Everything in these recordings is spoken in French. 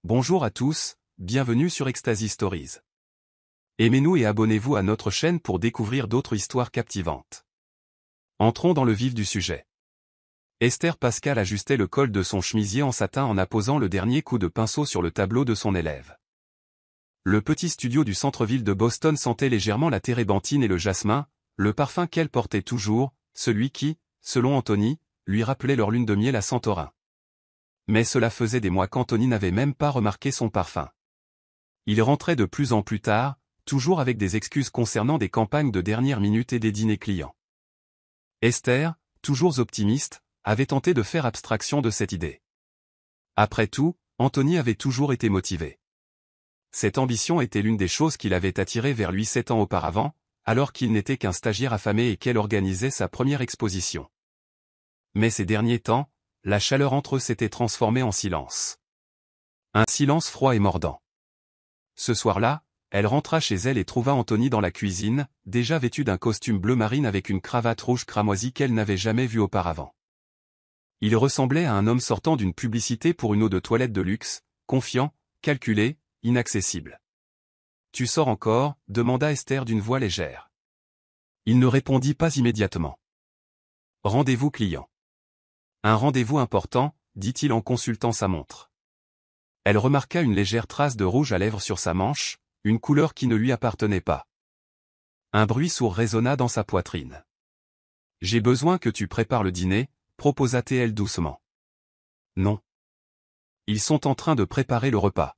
Bonjour à tous, bienvenue sur Ecstasy Stories. Aimez-nous et abonnez-vous à notre chaîne pour découvrir d'autres histoires captivantes. Entrons dans le vif du sujet. Esther Pascal ajustait le col de son chemisier en satin en apposant le dernier coup de pinceau sur le tableau de son élève. Le petit studio du centre-ville de Boston sentait légèrement la térébenthine et le jasmin, le parfum qu'elle portait toujours, celui qui, selon Anthony, lui rappelait leur lune de miel à Santorin. Mais cela faisait des mois qu'Anthony n'avait même pas remarqué son parfum. Il rentrait de plus en plus tard, toujours avec des excuses concernant des campagnes de dernière minute et des dîners clients. Esther, toujours optimiste, avait tenté de faire abstraction de cette idée. Après tout, Anthony avait toujours été motivé. Cette ambition était l'une des choses qui l'avait attiré vers lui 7 ans auparavant, alors qu'il n'était qu'un stagiaire affamé et qu'elle organisait sa première exposition. Mais ces derniers temps, la chaleur entre eux s'était transformée en silence. Un silence froid et mordant. Ce soir-là, elle rentra chez elle et trouva Anthony dans la cuisine, déjà vêtu d'un costume bleu marine avec une cravate rouge cramoisie qu'elle n'avait jamais vue auparavant. Il ressemblait à un homme sortant d'une publicité pour une eau de toilette de luxe, confiant, calculé, inaccessible. « Tu sors encore ?» demanda Esther d'une voix légère. Il ne répondit pas immédiatement. « Rendez-vous client. » « Un rendez-vous important », dit-il en consultant sa montre. Elle remarqua une légère trace de rouge à lèvres sur sa manche, une couleur qui ne lui appartenait pas. Un bruit sourd résonna dans sa poitrine. « J'ai besoin que tu prépares le dîner », proposa-t-elle doucement. « Non. Ils sont en train de préparer le repas. »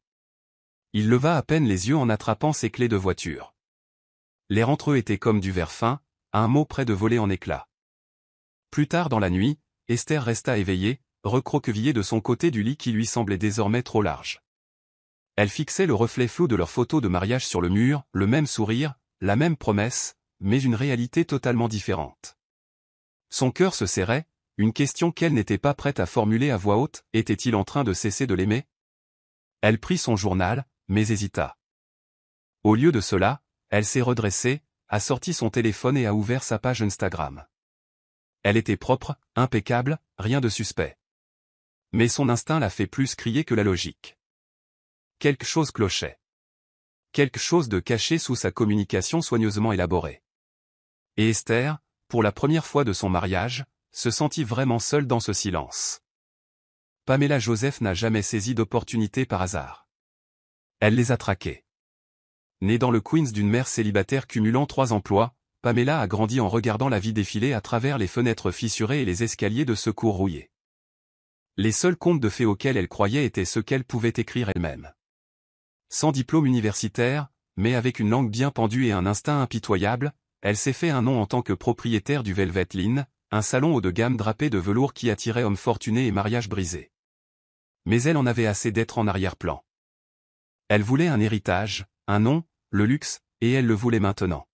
Il leva à peine les yeux en attrapant ses clés de voiture. L'air entre eux était comme du verre fin, à un mot près de voler en éclats. Plus tard dans la nuit, Esther resta éveillée, recroquevillée de son côté du lit qui lui semblait désormais trop large. Elle fixait le reflet flou de leur photo de mariage sur le mur, le même sourire, la même promesse, mais une réalité totalement différente. Son cœur se serrait, une question qu'elle n'était pas prête à formuler à voix haute, était-il en train de cesser de l'aimer? Elle prit son journal, mais hésita. Au lieu de cela, elle s'est redressée, a sorti son téléphone et a ouvert sa page Instagram. Elle était propre, impeccable, rien de suspect. Mais son instinct l'a fait plus crier que la logique. Quelque chose clochait. Quelque chose de caché sous sa communication soigneusement élaborée. Et Esther, pour la première fois de son mariage, se sentit vraiment seule dans ce silence. Pamela Joseph n'a jamais saisi d'opportunités par hasard. Elle les a traquées. Née dans le Queens d'une mère célibataire cumulant 3 emplois, Pamela a grandi en regardant la vie défiler à travers les fenêtres fissurées et les escaliers de secours rouillés. Les seuls contes de fées auxquels elle croyait étaient ceux qu'elle pouvait écrire elle-même. Sans diplôme universitaire, mais avec une langue bien pendue et un instinct impitoyable, elle s'est fait un nom en tant que propriétaire du Velvet Inn, un salon haut de gamme drapé de velours qui attirait hommes fortunés et mariages brisés. Mais elle en avait assez d'être en arrière-plan. Elle voulait un héritage, un nom, le luxe, et elle le voulait maintenant.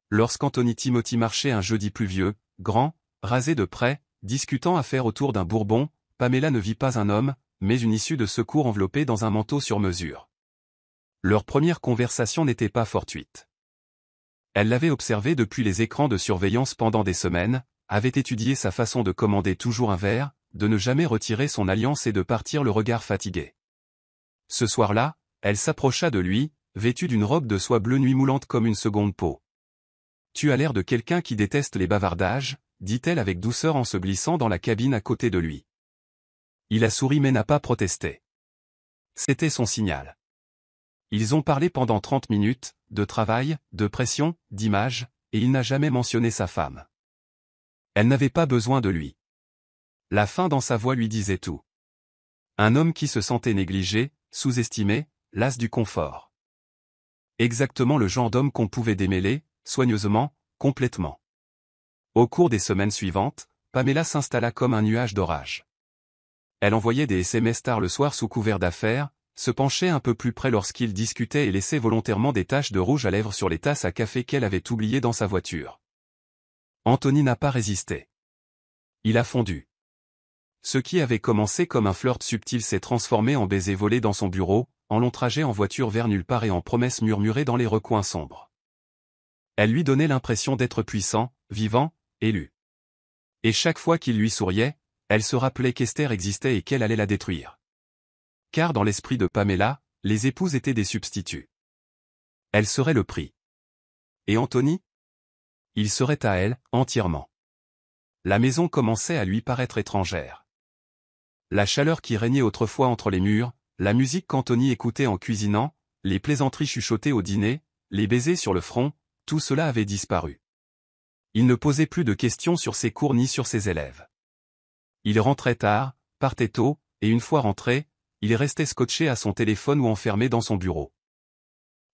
Lorsqu'Anthony Timothy marchait un jeudi pluvieux, grand, rasé de près, discutant affaires autour d'un bourbon, Pamela ne vit pas un homme, mais une issue de secours enveloppée dans un manteau sur mesure. Leur première conversation n'était pas fortuite. Elle l'avait observé depuis les écrans de surveillance pendant des semaines, avait étudié sa façon de commander toujours un verre, de ne jamais retirer son alliance et de partir le regard fatigué. Ce soir-là, elle s'approcha de lui, vêtue d'une robe de soie bleu nuit moulante comme une seconde peau. « Tu as l'air de quelqu'un qui déteste les bavardages », dit-elle avec douceur en se glissant dans la cabine à côté de lui. Il a souri mais n'a pas protesté. C'était son signal. Ils ont parlé pendant 30 minutes, de travail, de pression, d'images, et il n'a jamais mentionné sa femme. Elle n'avait pas besoin de lui. La faim dans sa voix lui disait tout. Un homme qui se sentait négligé, sous-estimé, las du confort. Exactement le genre d'homme qu'on pouvait démêler, soigneusement, complètement. Au cours des semaines suivantes, Pamela s'installa comme un nuage d'orage. Elle envoyait des SMS tard le soir sous couvert d'affaires, se penchait un peu plus près lorsqu'ils discutaient et laissait volontairement des taches de rouge à lèvres sur les tasses à café qu'elle avait oubliées dans sa voiture. Anthony n'a pas résisté. Il a fondu. Ce qui avait commencé comme un flirt subtil s'est transformé en baiser volé dans son bureau, en long trajet en voiture vers nulle part et en promesses murmurées dans les recoins sombres. Elle lui donnait l'impression d'être puissant, vivant, élu. Et chaque fois qu'il lui souriait, elle se rappelait qu'Esther existait et qu'elle allait la détruire. Car dans l'esprit de Pamela, les épouses étaient des substituts. Elle serait le prix. Et Anthony? Il serait à elle, entièrement. La maison commençait à lui paraître étrangère. La chaleur qui régnait autrefois entre les murs, la musique qu'Anthony écoutait en cuisinant, les plaisanteries chuchotées au dîner, les baisers sur le front, tout cela avait disparu. Il ne posait plus de questions sur ses cours ni sur ses élèves. Il rentrait tard, partait tôt, et une fois rentré, il restait scotché à son téléphone ou enfermé dans son bureau.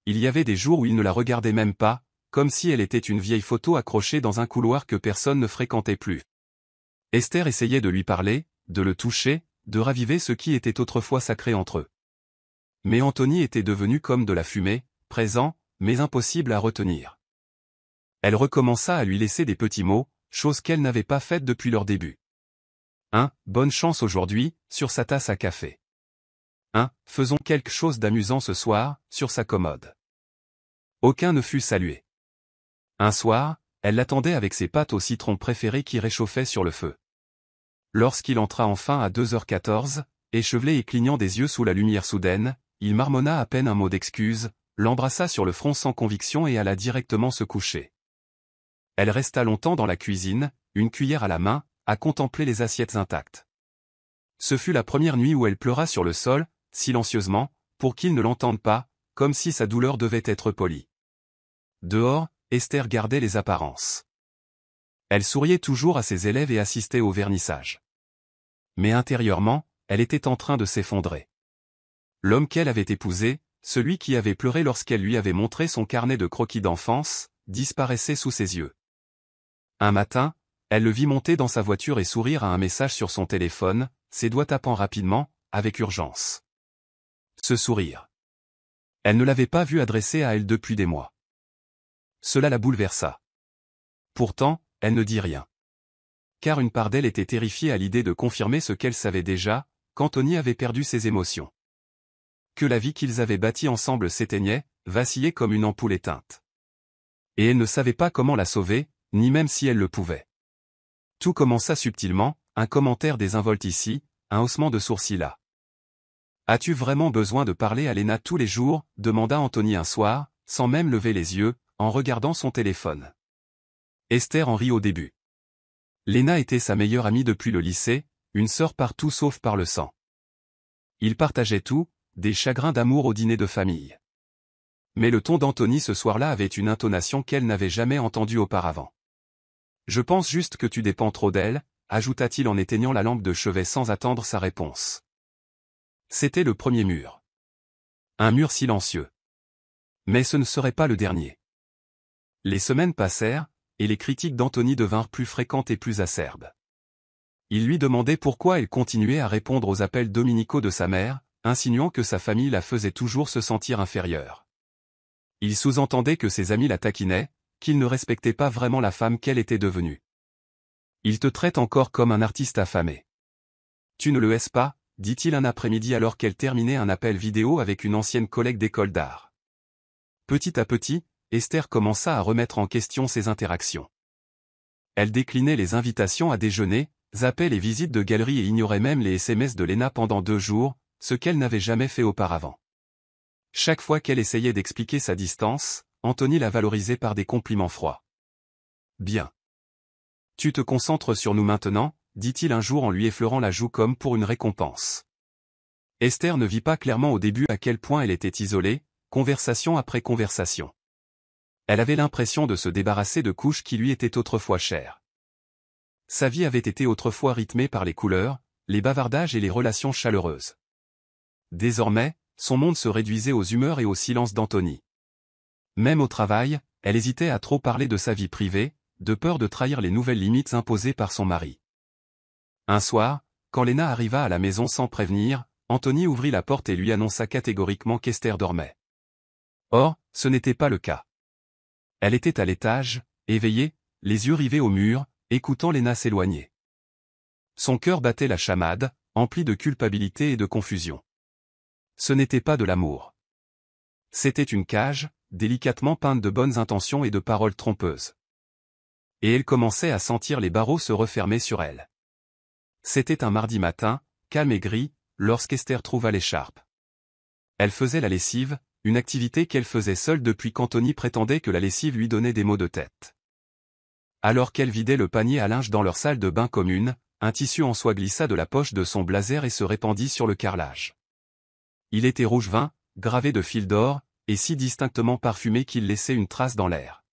Il y avait des jours où il ne la regardait même pas, comme si elle était une vieille photo accrochée dans un couloir que personne ne fréquentait plus. Esther essayait de lui parler, de le toucher, de raviver ce qui était autrefois sacré entre eux. Mais Anthony était devenu comme de la fumée, présent, mais impossible à retenir. Elle recommença à lui laisser des petits mots, chose qu'elle n'avait pas faite depuis leur début. Bonne chance aujourd'hui, sur sa tasse à café. Faisons quelque chose d'amusant ce soir, sur sa commode. Aucun ne fut salué. Un soir, elle l'attendait avec ses pâtes au citron préférées qui réchauffaient sur le feu. Lorsqu'il entra enfin à 2h14, échevelé et clignant des yeux sous la lumière soudaine, il marmonna à peine un mot d'excuse, l'embrassa sur le front sans conviction et alla directement se coucher. Elle resta longtemps dans la cuisine, une cuillère à la main, à contempler les assiettes intactes. Ce fut la première nuit où elle pleura sur le sol, silencieusement, pour qu'il ne l'entende pas, comme si sa douleur devait être polie. Dehors, Esther gardait les apparences. Elle souriait toujours à ses élèves et assistait au vernissage. Mais intérieurement, elle était en train de s'effondrer. L'homme qu'elle avait épousé, celui qui avait pleuré lorsqu'elle lui avait montré son carnet de croquis d'enfance, disparaissait sous ses yeux. Un matin, elle le vit monter dans sa voiture et sourire à un message sur son téléphone, ses doigts tapant rapidement, avec urgence. Ce sourire. Elle ne l'avait pas vu adressé à elle depuis des mois. Cela la bouleversa. Pourtant, elle ne dit rien. Car une part d'elle était terrifiée à l'idée de confirmer ce qu'elle savait déjà, qu'Anthony avait perdu ses émotions. Que la vie qu'ils avaient bâtie ensemble s'éteignait, vacillait comme une ampoule éteinte. Et elle ne savait pas comment la sauver, ni même si elle le pouvait. Tout commença subtilement, un commentaire désinvolte ici, un haussement de sourcils là. « As-tu vraiment besoin de parler à Léna tous les jours ?» demanda Anthony un soir, sans même lever les yeux, en regardant son téléphone. Esther en rit au début. Léna était sa meilleure amie depuis le lycée, une sœur partout sauf par le sang. Ils partageaient tout, des chagrins d'amour au dîner de famille. Mais le ton d'Anthony ce soir-là avait une intonation qu'elle n'avait jamais entendue auparavant. « Je pense juste que tu dépends trop d'elle », ajouta-t-il en éteignant la lampe de chevet sans attendre sa réponse. C'était le premier mur. Un mur silencieux. Mais ce ne serait pas le dernier. Les semaines passèrent, et les critiques d'Anthony devinrent plus fréquentes et plus acerbes. Il lui demandait pourquoi elle continuait à répondre aux appels dominicaux de sa mère, insinuant que sa famille la faisait toujours se sentir inférieure. Il sous-entendait que ses amis la taquinaient, qu'il ne respectait pas vraiment la femme qu'elle était devenue. Il te traite encore comme un artiste affamé. Tu ne le hais pas, dit-il un après-midi alors qu'elle terminait un appel vidéo avec une ancienne collègue d'école d'art. Petit à petit, Esther commença à remettre en question ses interactions. Elle déclinait les invitations à déjeuner, zappait les visites de galeries et ignorait même les SMS de Léna pendant 2 jours, ce qu'elle n'avait jamais fait auparavant. Chaque fois qu'elle essayait d'expliquer sa distance, Anthony la valorisait par des compliments froids. « Bien. Tu te concentres sur nous maintenant ?» dit-il un jour en lui effleurant la joue comme pour une récompense. Esther ne vit pas clairement au début à quel point elle était isolée, conversation après conversation. Elle avait l'impression de se débarrasser de couches qui lui étaient autrefois chères. Sa vie avait été autrefois rythmée par les couleurs, les bavardages et les relations chaleureuses. Désormais, son monde se réduisait aux humeurs et au silence d'Anthony. Même au travail, elle hésitait à trop parler de sa vie privée, de peur de trahir les nouvelles limites imposées par son mari. Un soir, quand Léna arriva à la maison sans prévenir, Anthony ouvrit la porte et lui annonça catégoriquement qu'Esther dormait. Or, ce n'était pas le cas. Elle était à l'étage, éveillée, les yeux rivés au mur, écoutant Léna s'éloigner. Son cœur battait la chamade, empli de culpabilité et de confusion. Ce n'était pas de l'amour. C'était une cage, délicatement peinte de bonnes intentions et de paroles trompeuses. Et elle commençait à sentir les barreaux se refermer sur elle. C'était un mardi matin, calme et gris, lorsqu'Esther trouva l'écharpe. Elle faisait la lessive, une activité qu'elle faisait seule depuis qu'Anthony prétendait que la lessive lui donnait des maux de tête. Alors qu'elle vidait le panier à linge dans leur salle de bain commune, un tissu en soie glissa de la poche de son blazer et se répandit sur le carrelage. Il était rouge vin, gravé de fils d'or, et si distinctement parfumé qu'il laissait une trace dans l'air.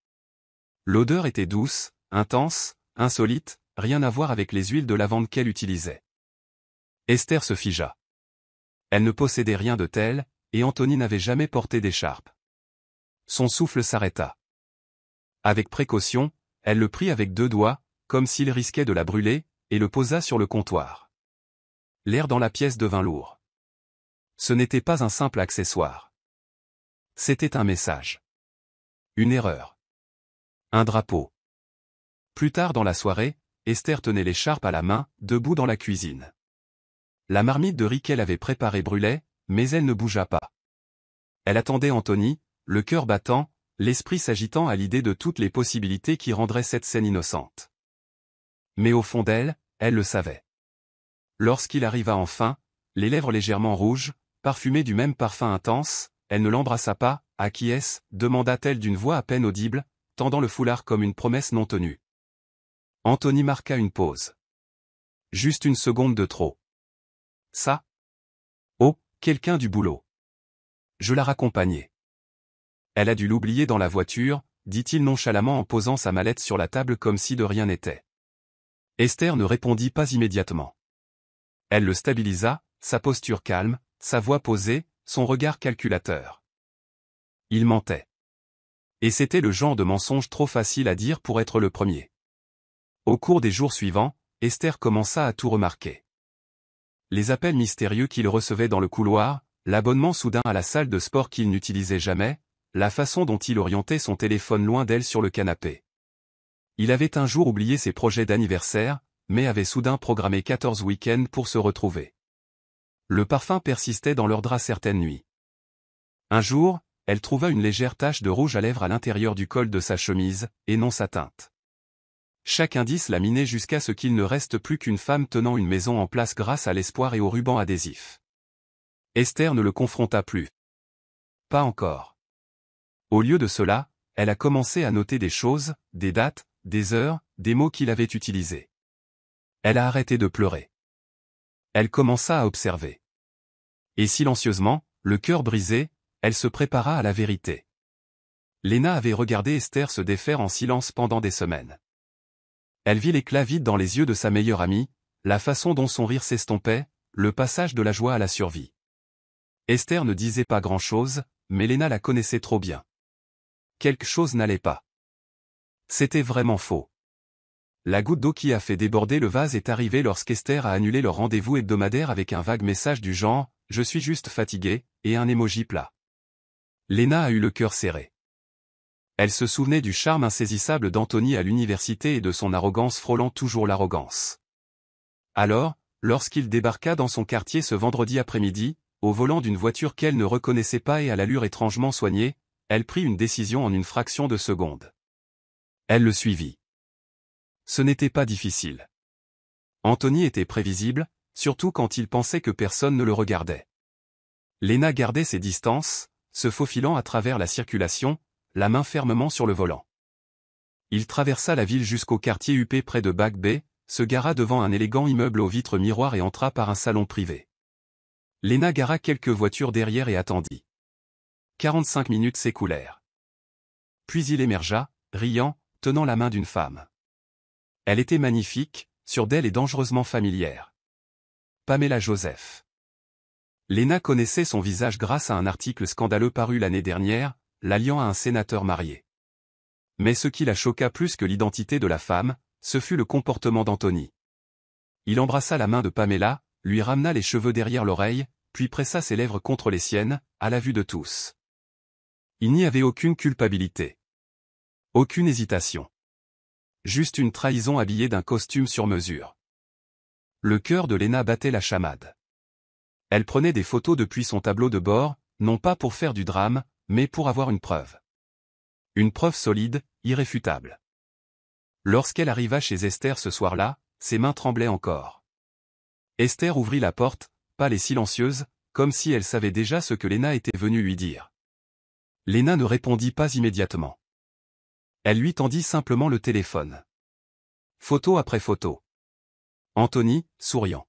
L'odeur était douce, intense, insolite, rien à voir avec les huiles de lavande qu'elle utilisait. Esther se figea. Elle ne possédait rien de tel, et Anthony n'avait jamais porté d'écharpe. Son souffle s'arrêta. Avec précaution, elle le prit avec 2 doigts, comme s'il risquait de la brûler, et le posa sur le comptoir. L'air dans la pièce devint lourd. Ce n'était pas un simple accessoire. C'était un message. Une erreur. Un drapeau. Plus tard dans la soirée, Esther tenait l'écharpe à la main, debout dans la cuisine. La marmite de riz qu'elle avait préparée brûlait, mais elle ne bougea pas. Elle attendait Anthony, le cœur battant, l'esprit s'agitant à l'idée de toutes les possibilités qui rendraient cette scène innocente. Mais au fond d'elle, elle le savait. Lorsqu'il arriva enfin, les lèvres légèrement rouges, parfumées du même parfum intense, elle ne l'embrassa pas. « À qui est-ce » demanda-t-elle d'une voix à peine audible, tendant le foulard comme une promesse non tenue. Anthony marqua une pause. Juste une seconde de trop. Ça ? Oh, quelqu'un du boulot. Je la raccompagnais. Elle a dû l'oublier dans la voiture, dit-il nonchalamment en posant sa mallette sur la table comme si de rien n'était. Esther ne répondit pas immédiatement. Elle le stabilisa, sa posture calme, sa voix posée, son regard calculateur. Il mentait. Et c'était le genre de mensonge trop facile à dire pour être le premier. Au cours des jours suivants, Esther commença à tout remarquer. Les appels mystérieux qu'il recevait dans le couloir, l'abonnement soudain à la salle de sport qu'il n'utilisait jamais, la façon dont il orientait son téléphone loin d'elle sur le canapé. Il avait un jour oublié ses projets d'anniversaire, mais avait soudain programmé 14 week-ends pour se retrouver. Le parfum persistait dans leur drap certaines nuits. Un jour, elle trouva une légère tache de rouge à lèvres à l'intérieur du col de sa chemise, et non sa teinte. Chaque indice la minait jusqu'à ce qu'il ne reste plus qu'une femme tenant une maison en place grâce à l'espoir et au ruban adhésif. Esther ne le confronta plus. Pas encore. Au lieu de cela, elle a commencé à noter des choses, des dates, des heures, des mots qu'il avait utilisés. Elle a arrêté de pleurer. Elle commença à observer. Et silencieusement, le cœur brisé, elle se prépara à la vérité. Léna avait regardé Esther se défaire en silence pendant des semaines. Elle vit l'éclat vide dans les yeux de sa meilleure amie, la façon dont son rire s'estompait, le passage de la joie à la survie. Esther ne disait pas grand-chose, mais Léna la connaissait trop bien. Quelque chose n'allait pas. C'était vraiment faux. La goutte d'eau qui a fait déborder le vase est arrivée lorsqu'Esther a annulé leur rendez-vous hebdomadaire avec un vague message du genre « Je suis juste fatiguée » et un émoji plat. Léna a eu le cœur serré. Elle se souvenait du charme insaisissable d'Anthony à l'université et de son arrogance frôlant toujours l'arrogance. Alors, lorsqu'il débarqua dans son quartier ce vendredi après-midi, au volant d'une voiture qu'elle ne reconnaissait pas et à l'allure étrangement soignée, elle prit une décision en une fraction de seconde. Elle le suivit. Ce n'était pas difficile. Anthony était prévisible, surtout quand il pensait que personne ne le regardait. Léna gardait ses distances, se faufilant à travers la circulation, la main fermement sur le volant. Il traversa la ville jusqu'au quartier huppé près de Back Bay, se gara devant un élégant immeuble aux vitres miroirs et entra par un salon privé. Léna gara quelques voitures derrière et attendit. 45 minutes s'écoulèrent. Puis il émergea, riant, tenant la main d'une femme. Elle était magnifique, sûre d'elle et dangereusement familière. Pamela Joseph. Léna connaissait son visage grâce à un article scandaleux paru l'année dernière, l'alliant à un sénateur marié. Mais ce qui la choqua plus que l'identité de la femme, ce fut le comportement d'Anthony. Il embrassa la main de Pamela, lui ramena les cheveux derrière l'oreille, puis pressa ses lèvres contre les siennes, à la vue de tous. Il n'y avait aucune culpabilité. Aucune hésitation. Juste une trahison habillée d'un costume sur mesure. Le cœur de Léna battait la chamade. Elle prenait des photos depuis son tableau de bord, non pas pour faire du drame, mais pour avoir une preuve. Une preuve solide, irréfutable. Lorsqu'elle arriva chez Esther ce soir-là, ses mains tremblaient encore. Esther ouvrit la porte, pâle et silencieuse, comme si elle savait déjà ce que Lena était venue lui dire. Lena ne répondit pas immédiatement. Elle lui tendit simplement le téléphone. Photo après photo. Anthony, souriant.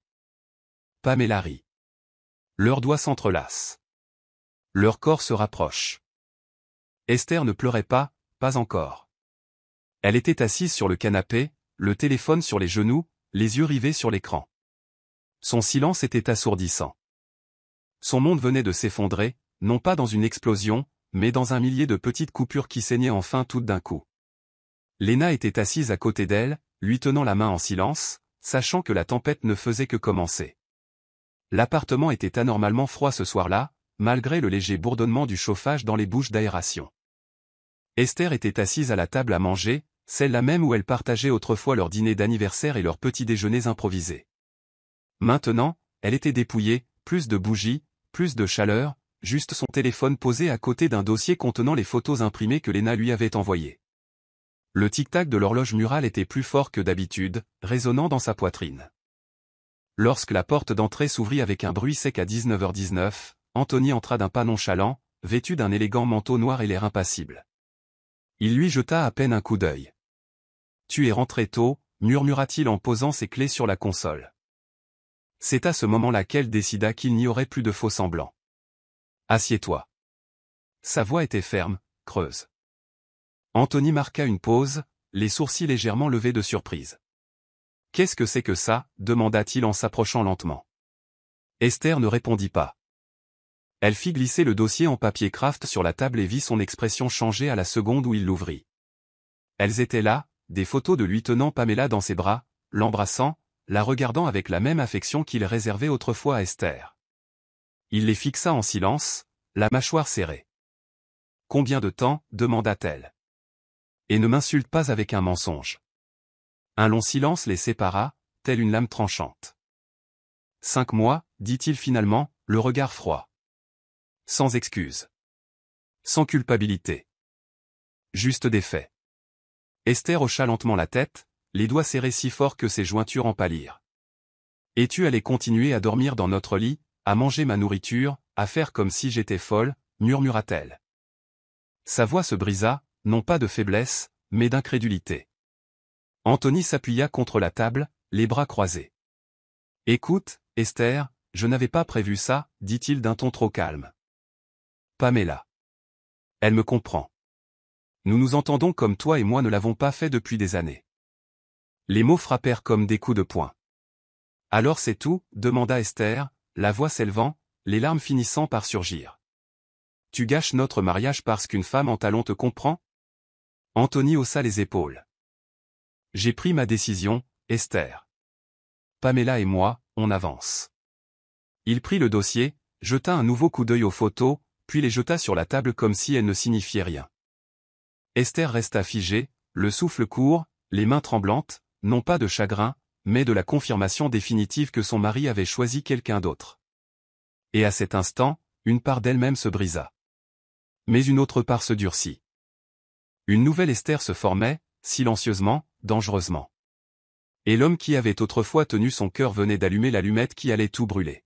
Pamela rit. Leurs doigts s'entrelacent. Leurs corps se rapprochent. Esther ne pleurait pas, pas encore. Elle était assise sur le canapé, le téléphone sur les genoux, les yeux rivés sur l'écran. Son silence était assourdissant. Son monde venait de s'effondrer, non pas dans une explosion, mais dans un millier de petites coupures qui saignaient enfin toutes d'un coup. Lena était assise à côté d'elle, lui tenant la main en silence, sachant que la tempête ne faisait que commencer. L'appartement était anormalement froid ce soir-là, malgré le léger bourdonnement du chauffage dans les bouches d'aération. Esther était assise à la table à manger, celle-là même où elle partageait autrefois leur dîner d'anniversaire et leurs petits déjeuners improvisés. Maintenant, elle était dépouillée, plus de bougies, plus de chaleur, juste son téléphone posé à côté d'un dossier contenant les photos imprimées que Lena lui avait envoyées. Le tic-tac de l'horloge murale était plus fort que d'habitude, résonnant dans sa poitrine. Lorsque la porte d'entrée s'ouvrit avec un bruit sec à 19h19, Anthony entra d'un pas nonchalant, vêtu d'un élégant manteau noir et l'air impassible. Il lui jeta à peine un coup d'œil. « Tu es rentré tôt », murmura-t-il en posant ses clés sur la console. C'est à ce moment-là qu'elle décida qu'il n'y aurait plus de faux-semblants. « Assieds-toi. » Sa voix était ferme, creuse. Anthony marqua une pause, les sourcils légèrement levés de surprise. « Qu'est-ce que c'est que ça » demanda-t-il en s'approchant lentement. Esther ne répondit pas. Elle fit glisser le dossier en papier craft sur la table et vit son expression changer à la seconde où il l'ouvrit. Elles étaient là, des photos de lui tenant Pamela dans ses bras, l'embrassant, la regardant avec la même affection qu'il réservait autrefois à Esther. Il les fixa en silence, la mâchoire serrée. « Combien de temps » demanda-t-elle. « Et ne m'insulte pas avec un mensonge. » Un long silence les sépara, telle une lame tranchante. « 5 mois, dit-il finalement, le regard froid. Sans excuse. Sans culpabilité. Juste des faits. Esther hocha lentement la tête, les doigts serrés si fort que ses jointures en pâlirent. « Et tu allais continuer à dormir dans notre lit, à manger ma nourriture, à faire comme si j'étais folle » murmura-t-elle. Sa voix se brisa, non pas de faiblesse, mais d'incrédulité. Anthony s'appuya contre la table, les bras croisés. « Écoute, Esther, je n'avais pas prévu ça, dit-il d'un ton trop calme. Pamela. Elle me comprend. Nous nous entendons comme toi et moi ne l'avons pas fait depuis des années. » Les mots frappèrent comme des coups de poing. « Alors c'est tout » demanda Esther, la voix s'élevant, les larmes finissant par surgir. « Tu gâches notre mariage parce qu'une femme en talons te comprend ?» Anthony haussa les épaules. « J'ai pris ma décision, Esther. Pamela et moi, on avance. » Il prit le dossier, jeta un nouveau coup d'œil aux photos, puis les jeta sur la table comme si elles ne signifiaient rien. Esther resta figée, le souffle court, les mains tremblantes, non pas de chagrin, mais de la confirmation définitive que son mari avait choisi quelqu'un d'autre. Et à cet instant, une part d'elle-même se brisa. Mais une autre part se durcit. Une nouvelle Esther se formait, silencieusement, dangereusement. Et l'homme qui avait autrefois tenu son cœur venait d'allumer l'allumette qui allait tout brûler.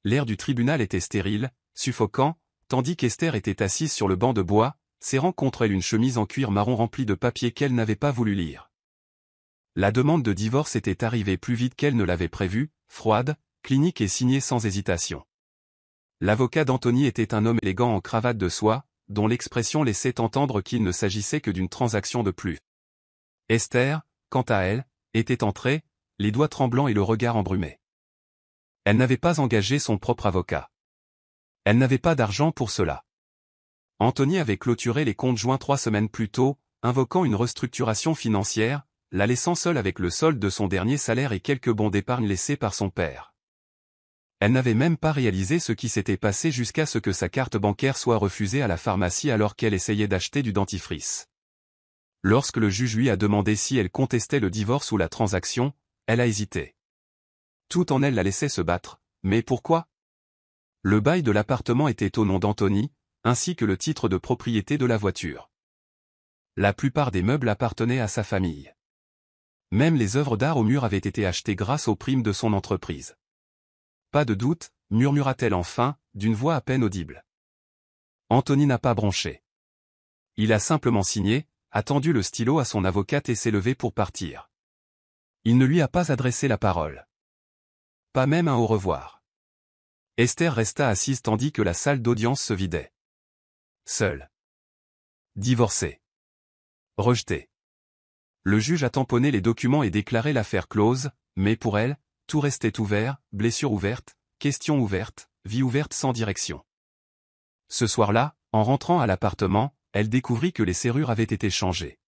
L'air du tribunal était stérile, suffocant, tandis qu'Esther était assise sur le banc de bois, serrant contre elle une chemise en cuir marron remplie de papiers qu'elle n'avait pas voulu lire. La demande de divorce était arrivée plus vite qu'elle ne l'avait prévu, froide, clinique et signée sans hésitation. L'avocat d'Anthony était un homme élégant en cravate de soie, dont l'expression laissait entendre qu'il ne s'agissait que d'une transaction de plus. Esther, quant à elle, était entrée, les doigts tremblants et le regard embrumé. Elle n'avait pas engagé son propre avocat. Elle n'avait pas d'argent pour cela. Anthony avait clôturé les comptes joints 3 semaines plus tôt, invoquant une restructuration financière, la laissant seule avec le solde de son dernier salaire et quelques bons d'épargne laissés par son père. Elle n'avait même pas réalisé ce qui s'était passé jusqu'à ce que sa carte bancaire soit refusée à la pharmacie alors qu'elle essayait d'acheter du dentifrice. Lorsque le juge lui a demandé si elle contestait le divorce ou la transaction, elle a hésité. Tout en elle la laissait se battre, mais pourquoi? Le bail de l'appartement était au nom d'Anthony, ainsi que le titre de propriété de la voiture. La plupart des meubles appartenaient à sa famille. Même les œuvres d'art au mur avaient été achetées grâce aux primes de son entreprise. Pas de doute, murmura-t-elle enfin, d'une voix à peine audible. Anthony n'a pas bronché. Il a simplement signé, a tendu le stylo à son avocate et s'est levé pour partir. Il ne lui a pas adressé la parole. Pas même un au revoir. Esther resta assise tandis que la salle d'audience se vidait. Seule. Divorcée. Rejetée. Le juge a tamponné les documents et déclaré l'affaire close, mais pour elle, tout restait ouvert, blessure ouverte, question ouverte, vie ouverte sans direction. Ce soir-là, en rentrant à l'appartement, elle découvrit que les serrures avaient été changées.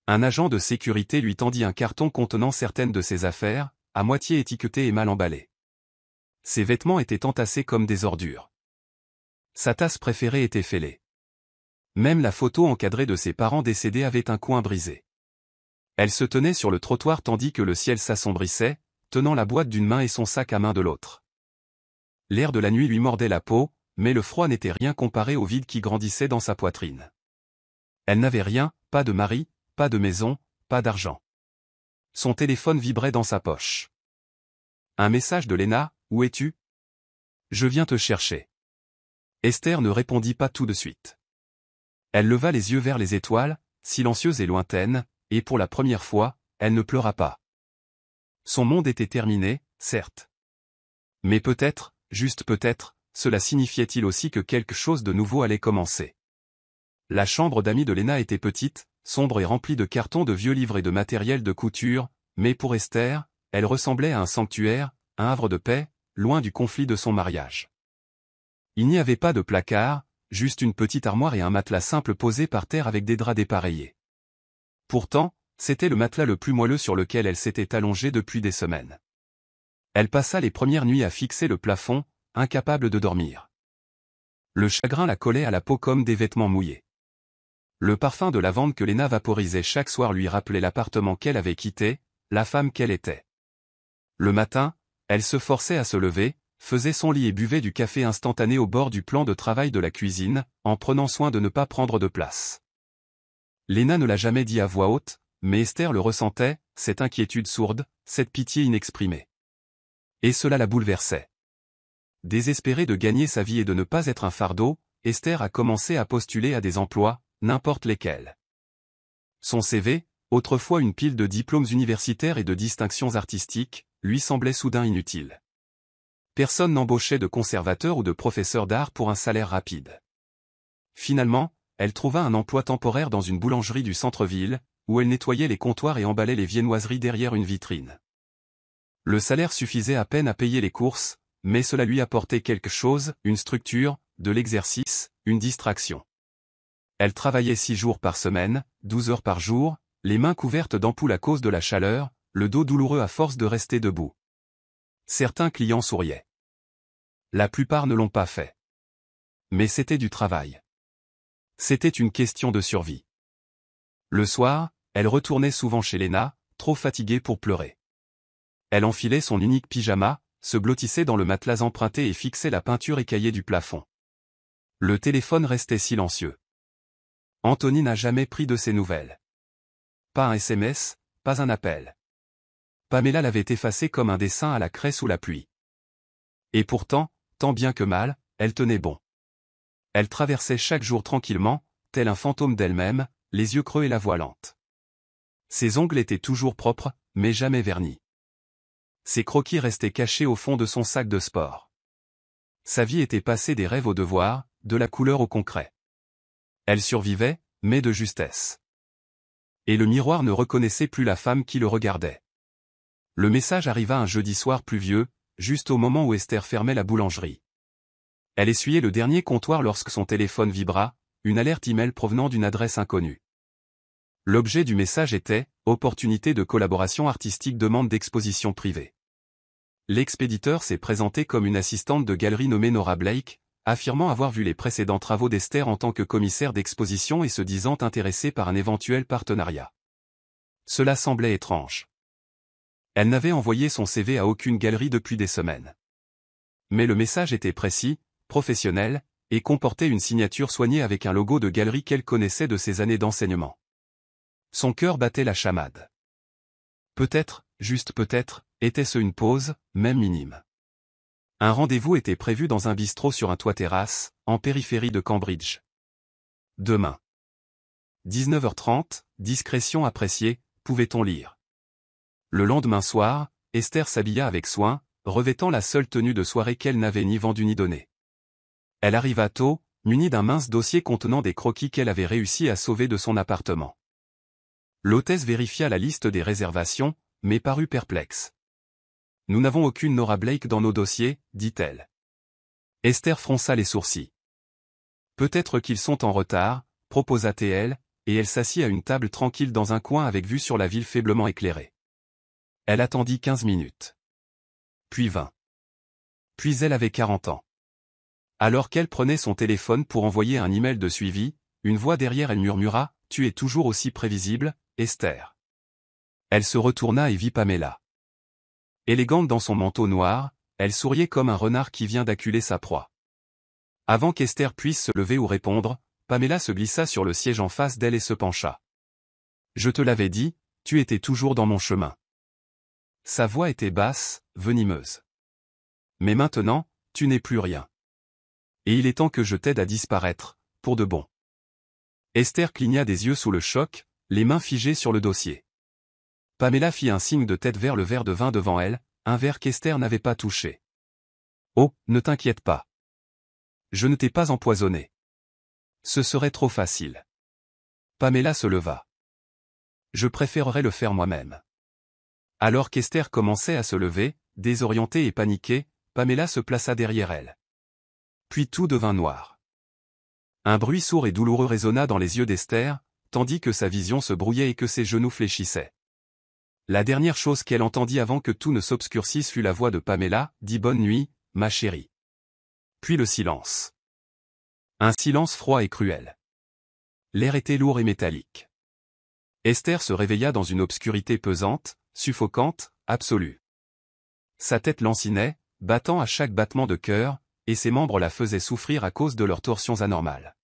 Un agent de sécurité lui tendit un carton contenant certaines de ses affaires, à moitié étiquetées et mal emballées. Ses vêtements étaient entassés comme des ordures. Sa tasse préférée était fêlée. Même la photo encadrée de ses parents décédés avait un coin brisé. Elle se tenait sur le trottoir tandis que le ciel s'assombrissait, tenant la boîte d'une main et son sac à main de l'autre. L'air de la nuit lui mordait la peau, mais le froid n'était rien comparé au vide qui grandissait dans sa poitrine. Elle n'avait rien, pas de mari, pas de maison, pas d'argent. Son téléphone vibrait dans sa poche. Un message de Lena, « Où es-tu ? Je viens te chercher. » Esther ne répondit pas tout de suite. Elle leva les yeux vers les étoiles, silencieuses et lointaines, et pour la première fois, elle ne pleura pas. Son monde était terminé, certes. Mais peut-être, juste peut-être, cela signifiait-il aussi que quelque chose de nouveau allait commencer. La chambre d'amis de Lena était petite, sombre et remplie de cartons de vieux livres et de matériel de couture, mais pour Esther, elle ressemblait à un sanctuaire, un havre de paix, loin du conflit de son mariage. Il n'y avait pas de placard, juste une petite armoire et un matelas simple posé par terre avec des draps dépareillés. Pourtant, c'était le matelas le plus moelleux sur lequel elle s'était allongée depuis des semaines. Elle passa les premières nuits à fixer le plafond, incapable de dormir. Le chagrin la collait à la peau comme des vêtements mouillés. Le parfum de lavande que Lena vaporisait chaque soir lui rappelait l'appartement qu'elle avait quitté, la femme qu'elle était. Le matin, elle se forçait à se lever, faisait son lit et buvait du café instantané au bord du plan de travail de la cuisine, en prenant soin de ne pas prendre de place. Lena ne l'a jamais dit à voix haute, mais Esther le ressentait, cette inquiétude sourde, cette pitié inexprimée. Et cela la bouleversait. Désespérée de gagner sa vie et de ne pas être un fardeau, Esther a commencé à postuler à des emplois, n'importe lesquels. Son CV, autrefois une pile de diplômes universitaires et de distinctions artistiques, lui semblait soudain inutile. Personne n'embauchait de conservateur ou de professeur d'art pour un salaire rapide. Finalement, elle trouva un emploi temporaire dans une boulangerie du centre-ville, où elle nettoyait les comptoirs et emballait les viennoiseries derrière une vitrine. Le salaire suffisait à peine à payer les courses, mais cela lui apportait quelque chose, une structure, de l'exercice, une distraction. Elle travaillait 6 jours par semaine, 12 heures par jour, les mains couvertes d'ampoules à cause de la chaleur, le dos douloureux à force de rester debout. Certains clients souriaient. La plupart ne l'ont pas fait. Mais c'était du travail. C'était une question de survie. Le soir, elle retournait souvent chez Lena, trop fatiguée pour pleurer. Elle enfilait son unique pyjama, se blottissait dans le matelas emprunté et fixait la peinture écaillée du plafond. Le téléphone restait silencieux. Anthony n'a jamais pris de ses nouvelles. Pas un SMS, pas un appel. Pamela l'avait effacé comme un dessin à la craie sous la pluie. Et pourtant, tant bien que mal, elle tenait bon. Elle traversait chaque jour tranquillement, tel un fantôme d'elle-même, les yeux creux et la voix lente. Ses ongles étaient toujours propres, mais jamais vernis. Ses croquis restaient cachés au fond de son sac de sport. Sa vie était passée des rêves au devoir, de la couleur au concret. Elle survivait, mais de justesse. Et le miroir ne reconnaissait plus la femme qui le regardait. Le message arriva un jeudi soir pluvieux, juste au moment où Esther fermait la boulangerie. Elle essuyait le dernier comptoir lorsque son téléphone vibra, une alerte email provenant d'une adresse inconnue. L'objet du message était « Opportunité de collaboration artistique, demande d'exposition privée ». L'expéditeur s'est présenté comme une assistante de galerie nommée Nora Blake, affirmant avoir vu les précédents travaux d'Esther en tant que commissaire d'exposition et se disant intéressée par un éventuel partenariat. Cela semblait étrange. Elle n'avait envoyé son CV à aucune galerie depuis des semaines. Mais le message était précis, professionnel, et comportait une signature soignée avec un logo de galerie qu'elle connaissait de ses années d'enseignement. Son cœur battait la chamade. Peut-être, juste peut-être, était-ce une pause, même minime. Un rendez-vous était prévu dans un bistrot sur un toit-terrasse, en périphérie de Cambridge. Demain. 19h30, discrétion appréciée, pouvait-on lire. Le lendemain soir, Esther s'habilla avec soin, revêtant la seule tenue de soirée qu'elle n'avait ni vendue ni donnée. Elle arriva tôt, munie d'un mince dossier contenant des croquis qu'elle avait réussi à sauver de son appartement. L'hôtesse vérifia la liste des réservations, mais parut perplexe. « Nous n'avons aucune Nora Blake dans nos dossiers, dit-elle. Esther fronça les sourcils. « Peut-être qu'ils sont en retard, proposa-t-elle, et elle s'assit à une table tranquille dans un coin avec vue sur la ville faiblement éclairée. Elle attendit 15 minutes. Puis 20. Puis elle avait 40 ans. Alors qu'elle prenait son téléphone pour envoyer un email de suivi, une voix derrière elle murmura « Tu es toujours aussi prévisible, Esther. » Elle se retourna et vit Pamela. Élégante dans son manteau noir, elle souriait comme un renard qui vient d'acculer sa proie. Avant qu'Esther puisse se lever ou répondre, Pamela se glissa sur le siège en face d'elle et se pencha. « Je te l'avais dit, tu étais toujours dans mon chemin. » Sa voix était basse, venimeuse. « Mais maintenant, tu n'es plus rien. Et il est temps que je t'aide à disparaître, pour de bon. » Esther cligna des yeux sous le choc, les mains figées sur le dossier. Pamela fit un signe de tête vers le verre de vin devant elle, un verre qu'Esther n'avait pas touché. « Oh, ne t'inquiète pas. Je ne t'ai pas empoisonné. Ce serait trop facile. » Pamela se leva. « Je préférerais le faire moi-même. » Alors qu'Esther commençait à se lever, désorientée et paniquée, Pamela se plaça derrière elle. Puis tout devint noir. Un bruit sourd et douloureux résonna dans les yeux d'Esther, tandis que sa vision se brouillait et que ses genoux fléchissaient. La dernière chose qu'elle entendit avant que tout ne s'obscurcisse fut la voix de Pamela, « Dis bonne nuit, ma chérie. » Puis le silence. Un silence froid et cruel. L'air était lourd et métallique. Esther se réveilla dans une obscurité pesante, suffocante, absolue. Sa tête lancinait, battant à chaque battement de cœur, et ses membres la faisaient souffrir à cause de leurs torsions anormales.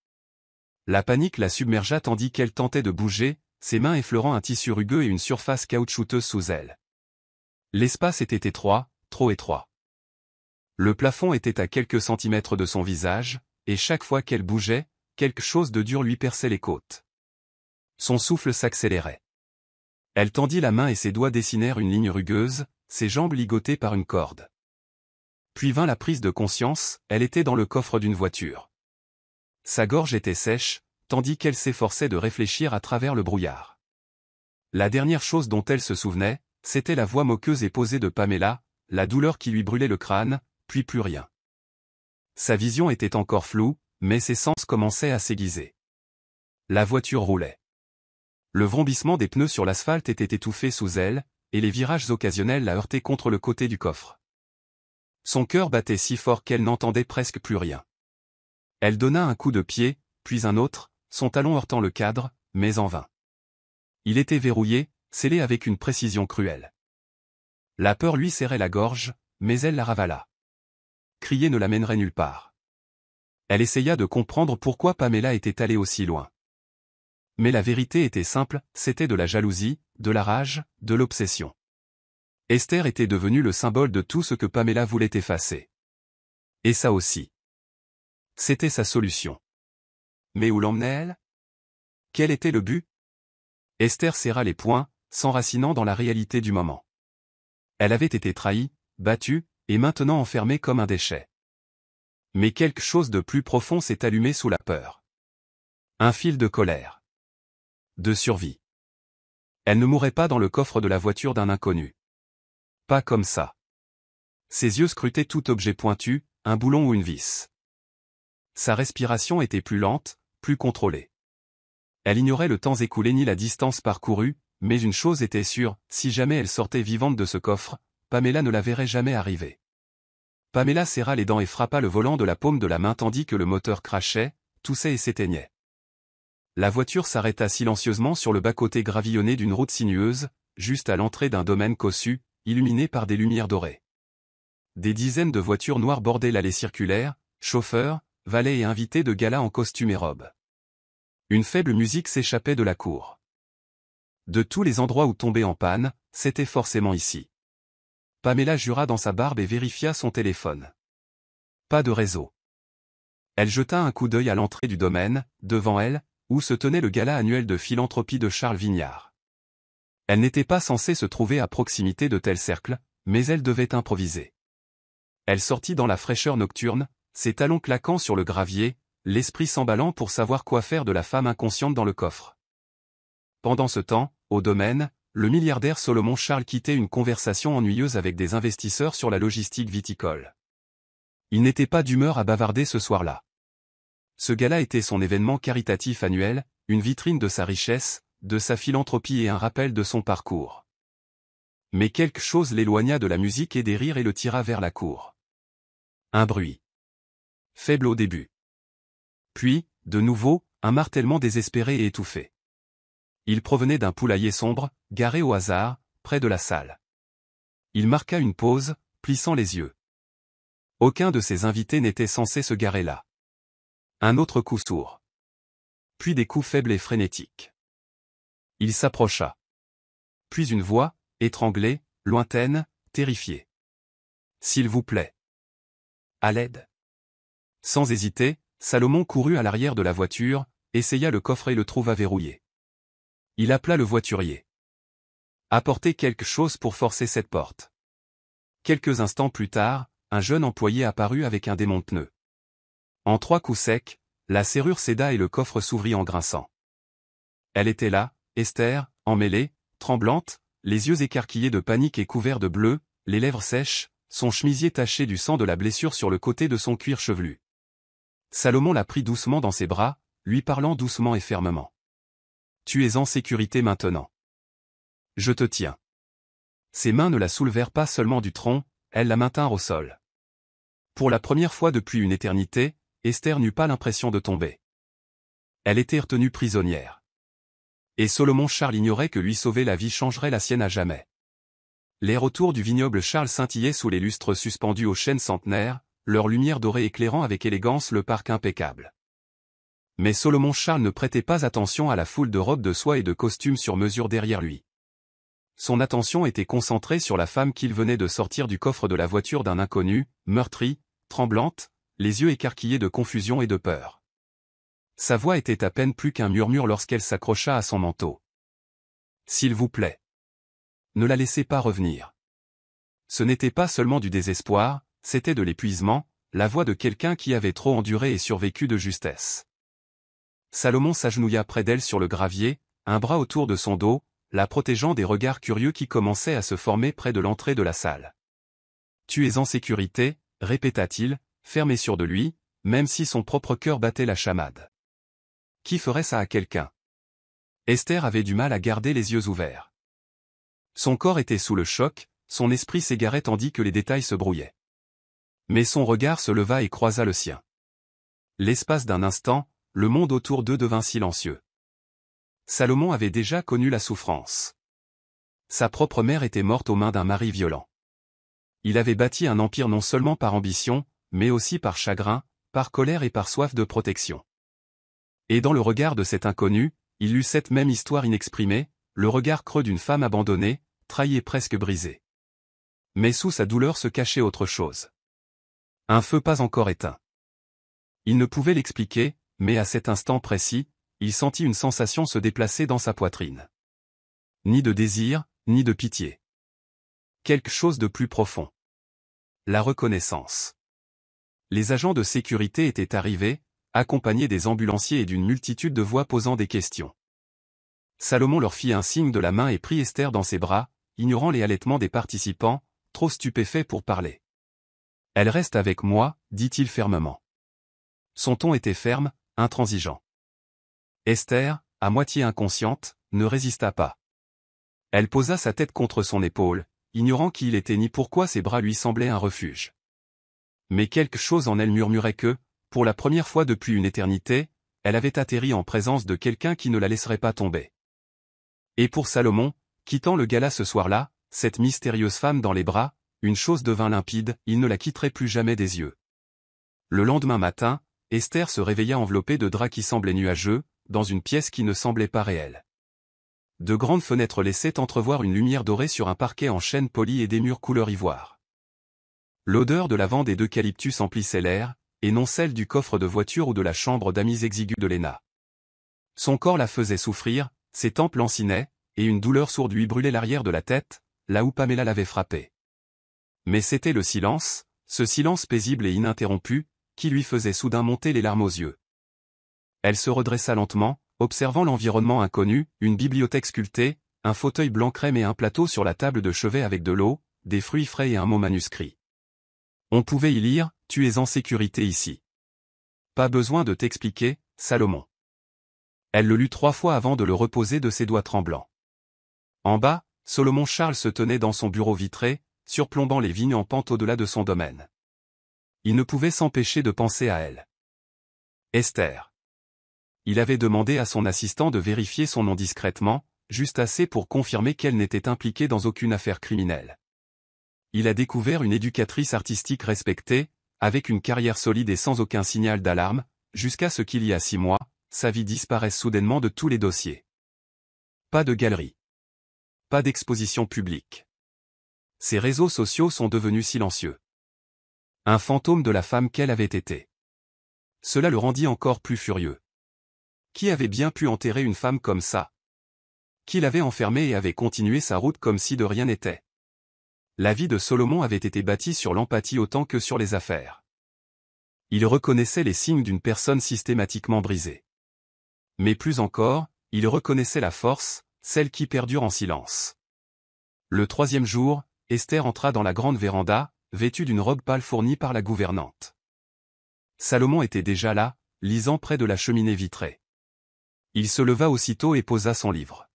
La panique la submergea tandis qu'elle tentait de bouger, ses mains effleurant un tissu rugueux et une surface caoutchouteuse sous elle. L'espace était étroit, trop étroit. Le plafond était à quelques centimètres de son visage, et chaque fois qu'elle bougeait, quelque chose de dur lui perçait les côtes. Son souffle s'accélérait. Elle tendit la main et ses doigts dessinèrent une ligne rugueuse, ses jambes ligotées par une corde. Puis vint la prise de conscience, elle était dans le coffre d'une voiture. Sa gorge était sèche, tandis qu'elle s'efforçait de réfléchir à travers le brouillard. La dernière chose dont elle se souvenait, c'était la voix moqueuse et posée de Pamela, la douleur qui lui brûlait le crâne, puis plus rien. Sa vision était encore floue, mais ses sens commençaient à s'aiguiser. La voiture roulait. Le vrombissement des pneus sur l'asphalte était étouffé sous elle, et les virages occasionnels la heurtaient contre le côté du coffre. Son cœur battait si fort qu'elle n'entendait presque plus rien. Elle donna un coup de pied, puis un autre, son talon heurtant le cadre, mais en vain. Il était verrouillé, scellé avec une précision cruelle. La peur lui serrait la gorge, mais elle la ravala. Crier ne la mènerait nulle part. Elle essaya de comprendre pourquoi Pamela était allée aussi loin. Mais la vérité était simple, c'était de la jalousie, de la rage, de l'obsession. Esther était devenue le symbole de tout ce que Pamela voulait effacer. Et ça aussi. C'était sa solution. Mais où l'emmenait-elle? Quel était le but? Esther serra les poings, s'enracinant dans la réalité du moment. Elle avait été trahie, battue, et maintenant enfermée comme un déchet. Mais quelque chose de plus profond s'est allumé sous la peur. Un fil de colère. De survie. Elle ne mourrait pas dans le coffre de la voiture d'un inconnu. Pas comme ça. Ses yeux scrutaient tout objet pointu, un boulon ou une vis. Sa respiration était plus lente, plus contrôlée. Elle ignorait le temps écoulé ni la distance parcourue, mais une chose était sûre, si jamais elle sortait vivante de ce coffre, Pamela ne la verrait jamais arriver. Pamela serra les dents et frappa le volant de la paume de la main tandis que le moteur crachait, toussait et s'éteignait. La voiture s'arrêta silencieusement sur le bas-côté gravillonné d'une route sinueuse, juste à l'entrée d'un domaine cossu, illuminé par des lumières dorées. Des dizaines de voitures noires bordaient l'allée circulaire, chauffeurs, valets et invités de gala en costume et robe. Une faible musique s'échappait de la cour. De tous les endroits où tomber en panne, c'était forcément ici. Pamela jura dans sa barbe et vérifia son téléphone. Pas de réseau. Elle jeta un coup d'œil à l'entrée du domaine, devant elle, où se tenait le gala annuel de philanthropie de Charles Vignard. Elle n'était pas censée se trouver à proximité de tels cercles, mais elle devait improviser. Elle sortit dans la fraîcheur nocturne, ses talons claquant sur le gravier, l'esprit s'emballant pour savoir quoi faire de la femme inconsciente dans le coffre. Pendant ce temps, au domaine, le milliardaire Solomon Charles quittait une conversation ennuyeuse avec des investisseurs sur la logistique viticole. Il n'était pas d'humeur à bavarder ce soir-là. Ce gala était son événement caritatif annuel, une vitrine de sa richesse, de sa philanthropie et un rappel de son parcours. Mais quelque chose l'éloigna de la musique et des rires et le tira vers la cour. Un bruit. Faible au début. Puis, de nouveau, un martèlement désespéré et étouffé. Il provenait d'un poulailler sombre, garé au hasard, près de la salle. Il marqua une pause, plissant les yeux. Aucun de ses invités n'était censé se garer là. Un autre coup sourd. Puis des coups faibles et frénétiques. Il s'approcha. Puis une voix, étranglée, lointaine, terrifiée. « S'il vous plaît. » À l'aide. Sans hésiter, Salomon courut à l'arrière de la voiture, essaya le coffre et le trouva verrouillé. Il appela le voiturier. « Apportez quelque chose pour forcer cette porte. » Quelques instants plus tard, un jeune employé apparut avec un démonte-pneus. En 3 coups secs, la serrure céda et le coffre s'ouvrit en grinçant. Elle était là, Esther, emmêlée, tremblante, les yeux écarquillés de panique et couverts de bleu, les lèvres sèches, son chemisier taché du sang de la blessure sur le côté de son cuir chevelu. Salomon la prit doucement dans ses bras, lui parlant doucement et fermement. « Tu es en sécurité maintenant. Je te tiens. » Ses mains ne la soulevèrent pas seulement du tronc, elles la maintinrent au sol. Pour la première fois depuis une éternité, Esther n'eut pas l'impression de tomber. Elle était retenue prisonnière. Et Solomon Charles ignorait que lui sauver la vie changerait la sienne à jamais. L'air autour du vignoble Charles scintillait sous les lustres suspendus aux chênes centenaires, leur lumière dorée éclairant avec élégance le parc impeccable. Mais Solomon Charles ne prêtait pas attention à la foule de robes de soie et de costumes sur mesure derrière lui. Son attention était concentrée sur la femme qu'il venait de sortir du coffre de la voiture d'un inconnu, meurtrie, tremblante, les yeux écarquillés de confusion et de peur. Sa voix était à peine plus qu'un murmure lorsqu'elle s'accrocha à son manteau. « S'il vous plaît. Ne la laissez pas revenir. » Ce n'était pas seulement du désespoir, c'était de l'épuisement, la voix de quelqu'un qui avait trop enduré et survécu de justesse. Salomon s'agenouilla près d'elle sur le gravier, un bras autour de son dos, la protégeant des regards curieux qui commençaient à se former près de l'entrée de la salle. « Tu es en sécurité, » répéta-t-il, fermé sûr de lui, même si son propre cœur battait la chamade. Qui ferait ça à quelqu'un? Esther avait du mal à garder les yeux ouverts. Son corps était sous le choc, son esprit s'égarait tandis que les détails se brouillaient. Mais son regard se leva et croisa le sien. L'espace d'un instant, le monde autour d'eux devint silencieux. Salomon avait déjà connu la souffrance. Sa propre mère était morte aux mains d'un mari violent. Il avait bâti un empire non seulement par ambition, mais aussi par chagrin, par colère et par soif de protection. Et dans le regard de cet inconnu, il eut cette même histoire inexprimée, le regard creux d'une femme abandonnée, trahie et presque brisée. Mais sous sa douleur se cachait autre chose. Un feu pas encore éteint. Il ne pouvait l'expliquer, mais à cet instant précis, il sentit une sensation se déplacer dans sa poitrine. Ni de désir, ni de pitié. Quelque chose de plus profond. La reconnaissance. Les agents de sécurité étaient arrivés, accompagnés des ambulanciers et d'une multitude de voix posant des questions. Salomon leur fit un signe de la main et prit Esther dans ses bras, ignorant les halètements des participants, trop stupéfaits pour parler. « Elle reste avec moi, dit-il fermement. » Son ton était ferme, intransigeant. Esther, à moitié inconsciente, ne résista pas. Elle posa sa tête contre son épaule, ignorant qui il était ni pourquoi ses bras lui semblaient un refuge. Mais quelque chose en elle murmurait que, pour la première fois depuis une éternité, elle avait atterri en présence de quelqu'un qui ne la laisserait pas tomber. Et pour Salomon, quittant le gala ce soir-là, cette mystérieuse femme dans les bras, une chose devint limpide, il ne la quitterait plus jamais des yeux. Le lendemain matin, Esther se réveilla enveloppée de draps qui semblaient nuageux, dans une pièce qui ne semblait pas réelle. De grandes fenêtres laissaient entrevoir une lumière dorée sur un parquet en chêne poli et des murs couleur ivoire. L'odeur de lavande et d'eucalyptus emplissait l'air, et non celle du coffre de voiture ou de la chambre d'amis exiguë de Lena. Son corps la faisait souffrir, ses tempes lancinaient, et une douleur sourde lui brûlait l'arrière de la tête, là où Pamela l'avait frappée. Mais c'était le silence, ce silence paisible et ininterrompu, qui lui faisait soudain monter les larmes aux yeux. Elle se redressa lentement, observant l'environnement inconnu, une bibliothèque sculptée, un fauteuil blanc crème et un plateau sur la table de chevet avec de l'eau, des fruits frais et un mot manuscrit. On pouvait y lire « Tu es en sécurité ici. Pas besoin de t'expliquer, Salomon. » Elle le lut 3 fois avant de le reposer de ses doigts tremblants. En bas, Solomon Charles se tenait dans son bureau vitré, surplombant les vignes en pente au-delà de son domaine. Il ne pouvait s'empêcher de penser à elle. Esther. Il avait demandé à son assistant de vérifier son nom discrètement, juste assez pour confirmer qu'elle n'était impliquée dans aucune affaire criminelle. Il a découvert une éducatrice artistique respectée, avec une carrière solide et sans aucun signal d'alarme, jusqu'à ce qu'il y a 6 mois, sa vie disparaisse soudainement de tous les dossiers. Pas de galerie. Pas d'exposition publique. Ses réseaux sociaux sont devenus silencieux. Un fantôme de la femme qu'elle avait été. Cela le rendit encore plus furieux. Qui avait bien pu enterrer une femme comme ça? Qui l'avait enfermée et avait continué sa route comme si de rien n'était? La vie de Solomon avait été bâtie sur l'empathie autant que sur les affaires. Il reconnaissait les signes d'une personne systématiquement brisée. Mais plus encore, il reconnaissait la force, celle qui perdure en silence. Le 3e jour, Esther entra dans la grande véranda, vêtue d'une robe pâle fournie par la gouvernante. Salomon était déjà là, lisant près de la cheminée vitrée. Il se leva aussitôt et posa son livre.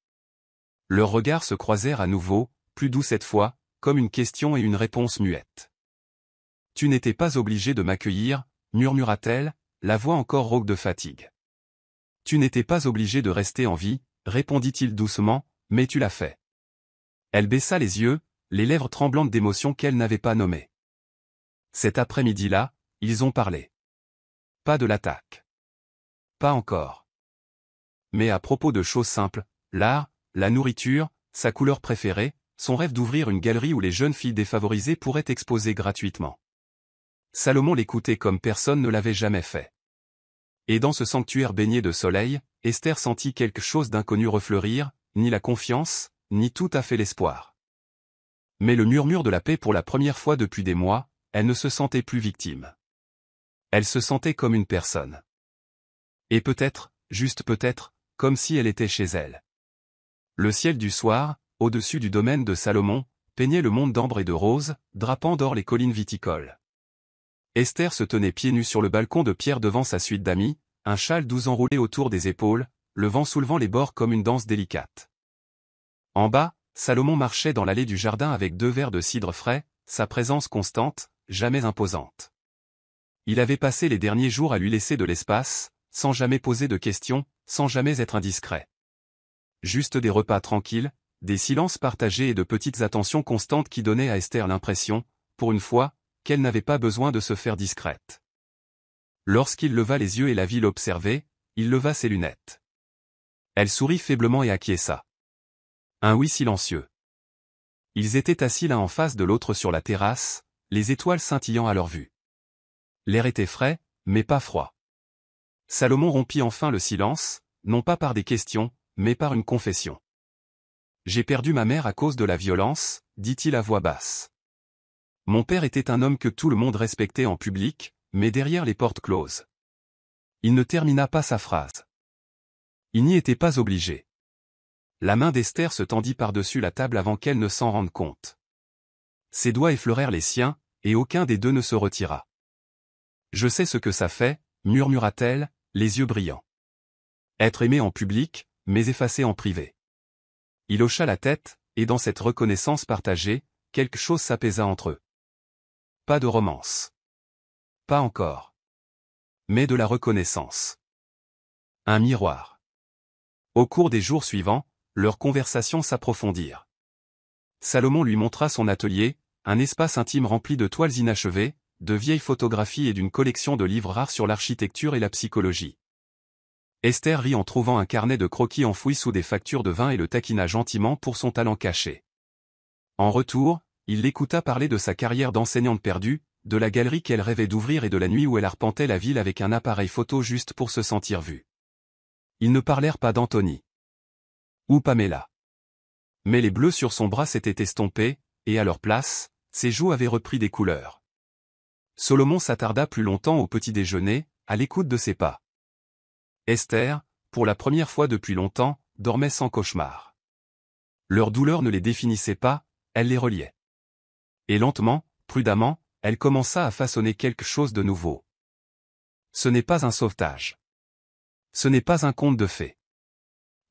Leurs regards se croisèrent à nouveau, plus doux cette fois, comme une question et une réponse muette. « Tu n'étais pas obligé de m'accueillir, murmura-t-elle, la voix encore rauque de fatigue. Tu n'étais pas obligé de rester en vie, répondit-il doucement, mais tu l'as fait. Elle baissa les yeux, les lèvres tremblantes d'émotion qu'elle n'avait pas nommées. Cet après-midi-là, ils ont parlé. Pas de l'attaque. Pas encore. Mais à propos de choses simples, l'art, la nourriture, sa couleur préférée, son rêve d'ouvrir une galerie où les jeunes filles défavorisées pourraient exposer gratuitement. Salomon l'écoutait comme personne ne l'avait jamais fait. Et dans ce sanctuaire baigné de soleil, Esther sentit quelque chose d'inconnu refleurir, ni la confiance, ni tout à fait l'espoir. Mais le murmure de la paix pour la première fois depuis des mois, elle ne se sentait plus victime. Elle se sentait comme une personne. Et peut-être, juste peut-être, comme si elle était chez elle. Le ciel du soir, au-dessus du domaine de Salomon, peignait le monde d'ambre et de rose, drapant d'or les collines viticoles. Esther se tenait pieds nus sur le balcon de pierre devant sa suite d'amis, un châle doux enroulé autour des épaules, le vent soulevant les bords comme une danse délicate. En bas, Salomon marchait dans l'allée du jardin avec 2 verres de cidre frais, sa présence constante, jamais imposante. Il avait passé les derniers jours à lui laisser de l'espace, sans jamais poser de questions, sans jamais être indiscret. Juste des repas tranquilles, des silences partagés et de petites attentions constantes qui donnaient à Esther l'impression, pour une fois, qu'elle n'avait pas besoin de se faire discrète. Lorsqu'il leva les yeux et la vit l'observer, il leva ses lunettes. Elle sourit faiblement et acquiesça. Un oui silencieux. Ils étaient assis l'un en face de l'autre sur la terrasse, les étoiles scintillant à leur vue. L'air était frais, mais pas froid. Salomon rompit enfin le silence, non pas par des questions, mais par une confession. « J'ai perdu ma mère à cause de la violence, dit-il à voix basse. Mon père était un homme que tout le monde respectait en public, mais derrière les portes closes. » Il ne termina pas sa phrase. Il n'y était pas obligé. La main d'Esther se tendit par-dessus la table avant qu'elle ne s'en rende compte. Ses doigts effleurèrent les siens, et aucun des deux ne se retira. « Je sais ce que ça fait, murmura-t-elle, les yeux brillants. Être aimé en public, mais effacé en privé. » Il hocha la tête, et dans cette reconnaissance partagée, quelque chose s'apaisa entre eux. Pas de romance. Pas encore. Mais de la reconnaissance. Un miroir. Au cours des jours suivants, leurs conversations s'approfondirent. Salomon lui montra son atelier, un espace intime rempli de toiles inachevées, de vieilles photographies et d'une collection de livres rares sur l'architecture et la psychologie. Esther rit en trouvant un carnet de croquis enfoui sous des factures de vin et le taquina gentiment pour son talent caché. En retour, il l'écouta parler de sa carrière d'enseignante perdue, de la galerie qu'elle rêvait d'ouvrir et de la nuit où elle arpentait la ville avec un appareil photo juste pour se sentir vue. Ils ne parlèrent pas d'Anthony. Ou Pamela. Mais les bleus sur son bras s'étaient estompés, et à leur place, ses joues avaient repris des couleurs. Solomon s'attarda plus longtemps au petit déjeuner, à l'écoute de ses pas. Esther, pour la première fois depuis longtemps, dormait sans cauchemar. Leur douleur ne les définissait pas, elle les reliait. Et lentement, prudemment, elle commença à façonner quelque chose de nouveau. Ce n'est pas un sauvetage. Ce n'est pas un conte de fées.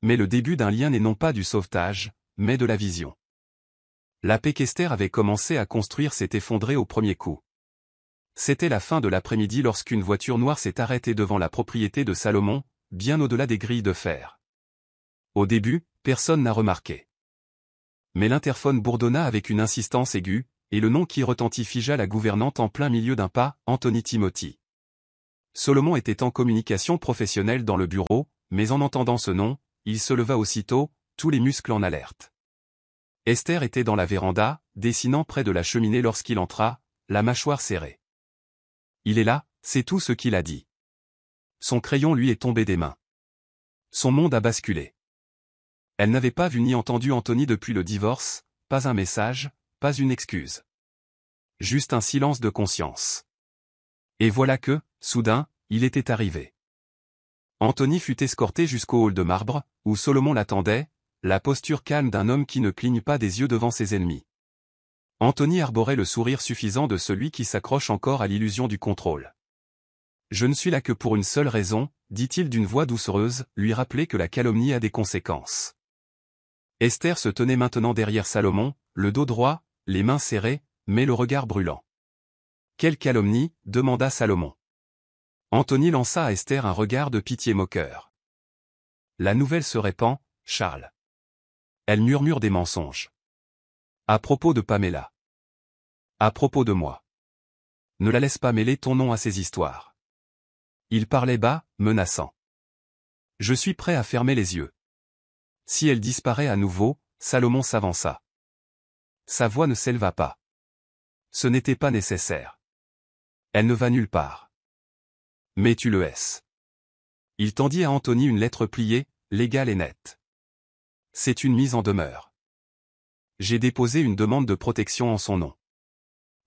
Mais le début d'un lien n'est non pas du sauvetage, mais de la vision. La paix qu'Esther avait commencé à construire s'est effondrée au premier coup. C'était la fin de l'après-midi lorsqu'une voiture noire s'est arrêtée devant la propriété de Salomon, bien au-delà des grilles de fer. Au début, personne n'a remarqué. Mais l'interphone bourdonna avec une insistance aiguë, et le nom qui retentit figea la gouvernante en plein milieu d'un pas, Anthony Timothy. Solomon était en communication professionnelle dans le bureau, mais en entendant ce nom, il se leva aussitôt, tous les muscles en alerte. Esther était dans la véranda, dessinant près de la cheminée lorsqu'il entra, la mâchoire serrée. Il est là, c'est tout ce qu'il a dit. Son crayon lui est tombé des mains. Son monde a basculé. Elle n'avait pas vu ni entendu Anthony depuis le divorce, pas un message, pas une excuse. Juste un silence de conscience. Et voilà que, soudain, il était arrivé. Anthony fut escorté jusqu'au hall de marbre, où Solomon l'attendait, la posture calme d'un homme qui ne cligne pas des yeux devant ses ennemis. Anthony arborait le sourire suffisant de celui qui s'accroche encore à l'illusion du contrôle. « Je ne suis là que pour une seule raison », dit-il d'une voix doucereuse, lui rappeler que la calomnie a des conséquences. Esther se tenait maintenant derrière Salomon, le dos droit, les mains serrées, mais le regard brûlant. « Quelle calomnie » demanda Salomon. Anthony lança à Esther un regard de pitié moqueur. « La nouvelle se répand, Charles. Elle murmure des mensonges. À propos de Pamela. À propos de moi. Ne la laisse pas mêler ton nom à ces histoires. » Il parlait bas, menaçant. Je suis prêt à fermer les yeux. Si elle disparaît à nouveau, Salomon s'avança. Sa voix ne s'éleva pas. Ce n'était pas nécessaire. Elle ne va nulle part. Mais tu le es. Il tendit à Anthony une lettre pliée, légale et nette. C'est une mise en demeure. J'ai déposé une demande de protection en son nom.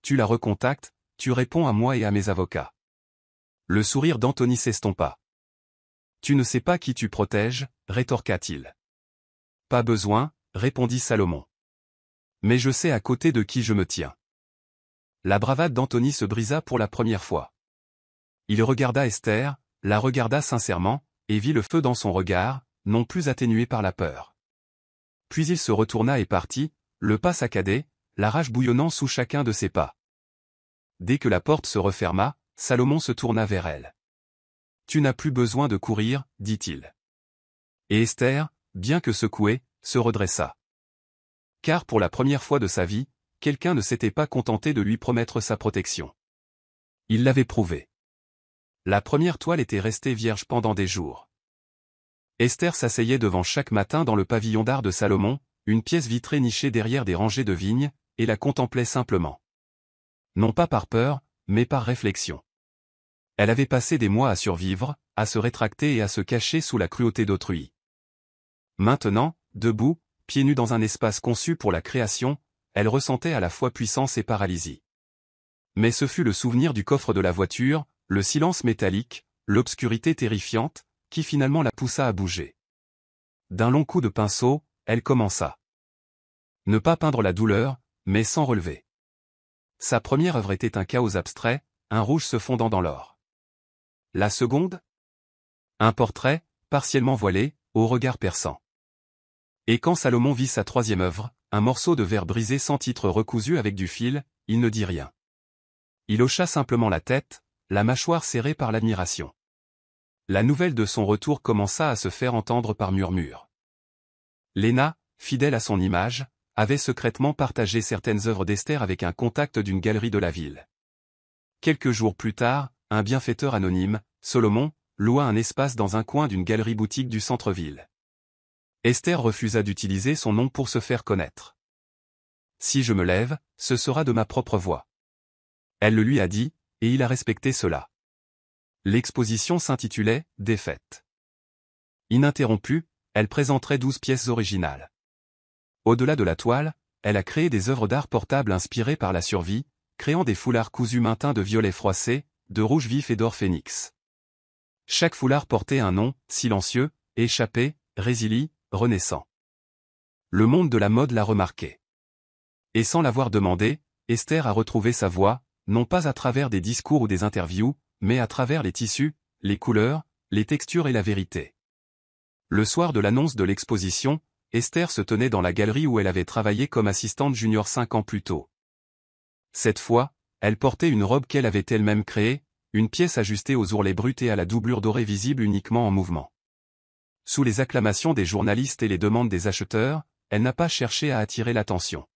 Tu la recontactes, tu réponds à moi et à mes avocats. Le sourire d'Anthony s'estompa. Tu ne sais pas qui tu protèges, rétorqua-t-il. Pas besoin, répondit Salomon. Mais je sais à côté de qui je me tiens. La bravade d'Anthony se brisa pour la première fois. Il regarda Esther, la regarda sincèrement, et vit le feu dans son regard, non plus atténué par la peur. Puis il se retourna et partit, le pas saccadé, la rage bouillonnant sous chacun de ses pas. Dès que la porte se referma, Salomon se tourna vers elle. « Tu n'as plus besoin de courir, dit-il. » Et Esther, bien que secouée, se redressa. Car pour la première fois de sa vie, quelqu'un ne s'était pas contenté de lui promettre sa protection. Il l'avait prouvé. La première toile était restée vierge pendant des jours. Esther s'asseyait devant chaque matin dans le pavillon d'art de Salomon, une pièce vitrée nichée derrière des rangées de vignes, et la contemplait simplement. Non pas par peur, mais par réflexion. Elle avait passé des mois à survivre, à se rétracter et à se cacher sous la cruauté d'autrui. Maintenant, debout, pieds nus dans un espace conçu pour la création, elle ressentait à la fois puissance et paralysie. Mais ce fut le souvenir du coffre de la voiture, le silence métallique, l'obscurité terrifiante, qui finalement la poussa à bouger. D'un long coup de pinceau, elle commença. Ne pas peindre la douleur, mais sans relever. Sa première œuvre était un chaos abstrait, un rouge se fondant dans l'or. La seconde? Un portrait, partiellement voilé, au regard perçant. Et quand Salomon vit sa troisième œuvre, un morceau de verre brisé sans titre recousu avec du fil, il ne dit rien. Il hocha simplement la tête, la mâchoire serrée par l'admiration. La nouvelle de son retour commença à se faire entendre par murmures. Léna, fidèle à son image, avait secrètement partagé certaines œuvres d'Esther avec un contact d'une galerie de la ville. Quelques jours plus tard, un bienfaiteur anonyme, Solomon, loua un espace dans un coin d'une galerie-boutique du centre-ville. Esther refusa d'utiliser son nom pour se faire connaître. Si je me lève, ce sera de ma propre voix. Elle le lui a dit, et il a respecté cela. L'exposition s'intitulait « Défaite ». Ininterrompue, elle présenterait 12 pièces originales. Au-delà de la toile, elle a créé des œuvres d'art portables inspirées par la survie, créant des foulards cousus teints de violet froissé, de rouge vif et d'or phénix. Chaque foulard portait un nom, silencieux, échappé, résili, renaissant. Le monde de la mode l'a remarqué. Et sans l'avoir demandé, Esther a retrouvé sa voix, non pas à travers des discours ou des interviews, mais à travers les tissus, les couleurs, les textures et la vérité. Le soir de l'annonce de l'exposition, Esther se tenait dans la galerie où elle avait travaillé comme assistante junior 5 ans plus tôt. Cette fois, elle portait une robe qu'elle avait elle-même créée, une pièce ajustée aux ourlets bruts et à la doublure dorée visible uniquement en mouvement. Sous les acclamations des journalistes et les demandes des acheteurs, elle n'a pas cherché à attirer l'attention.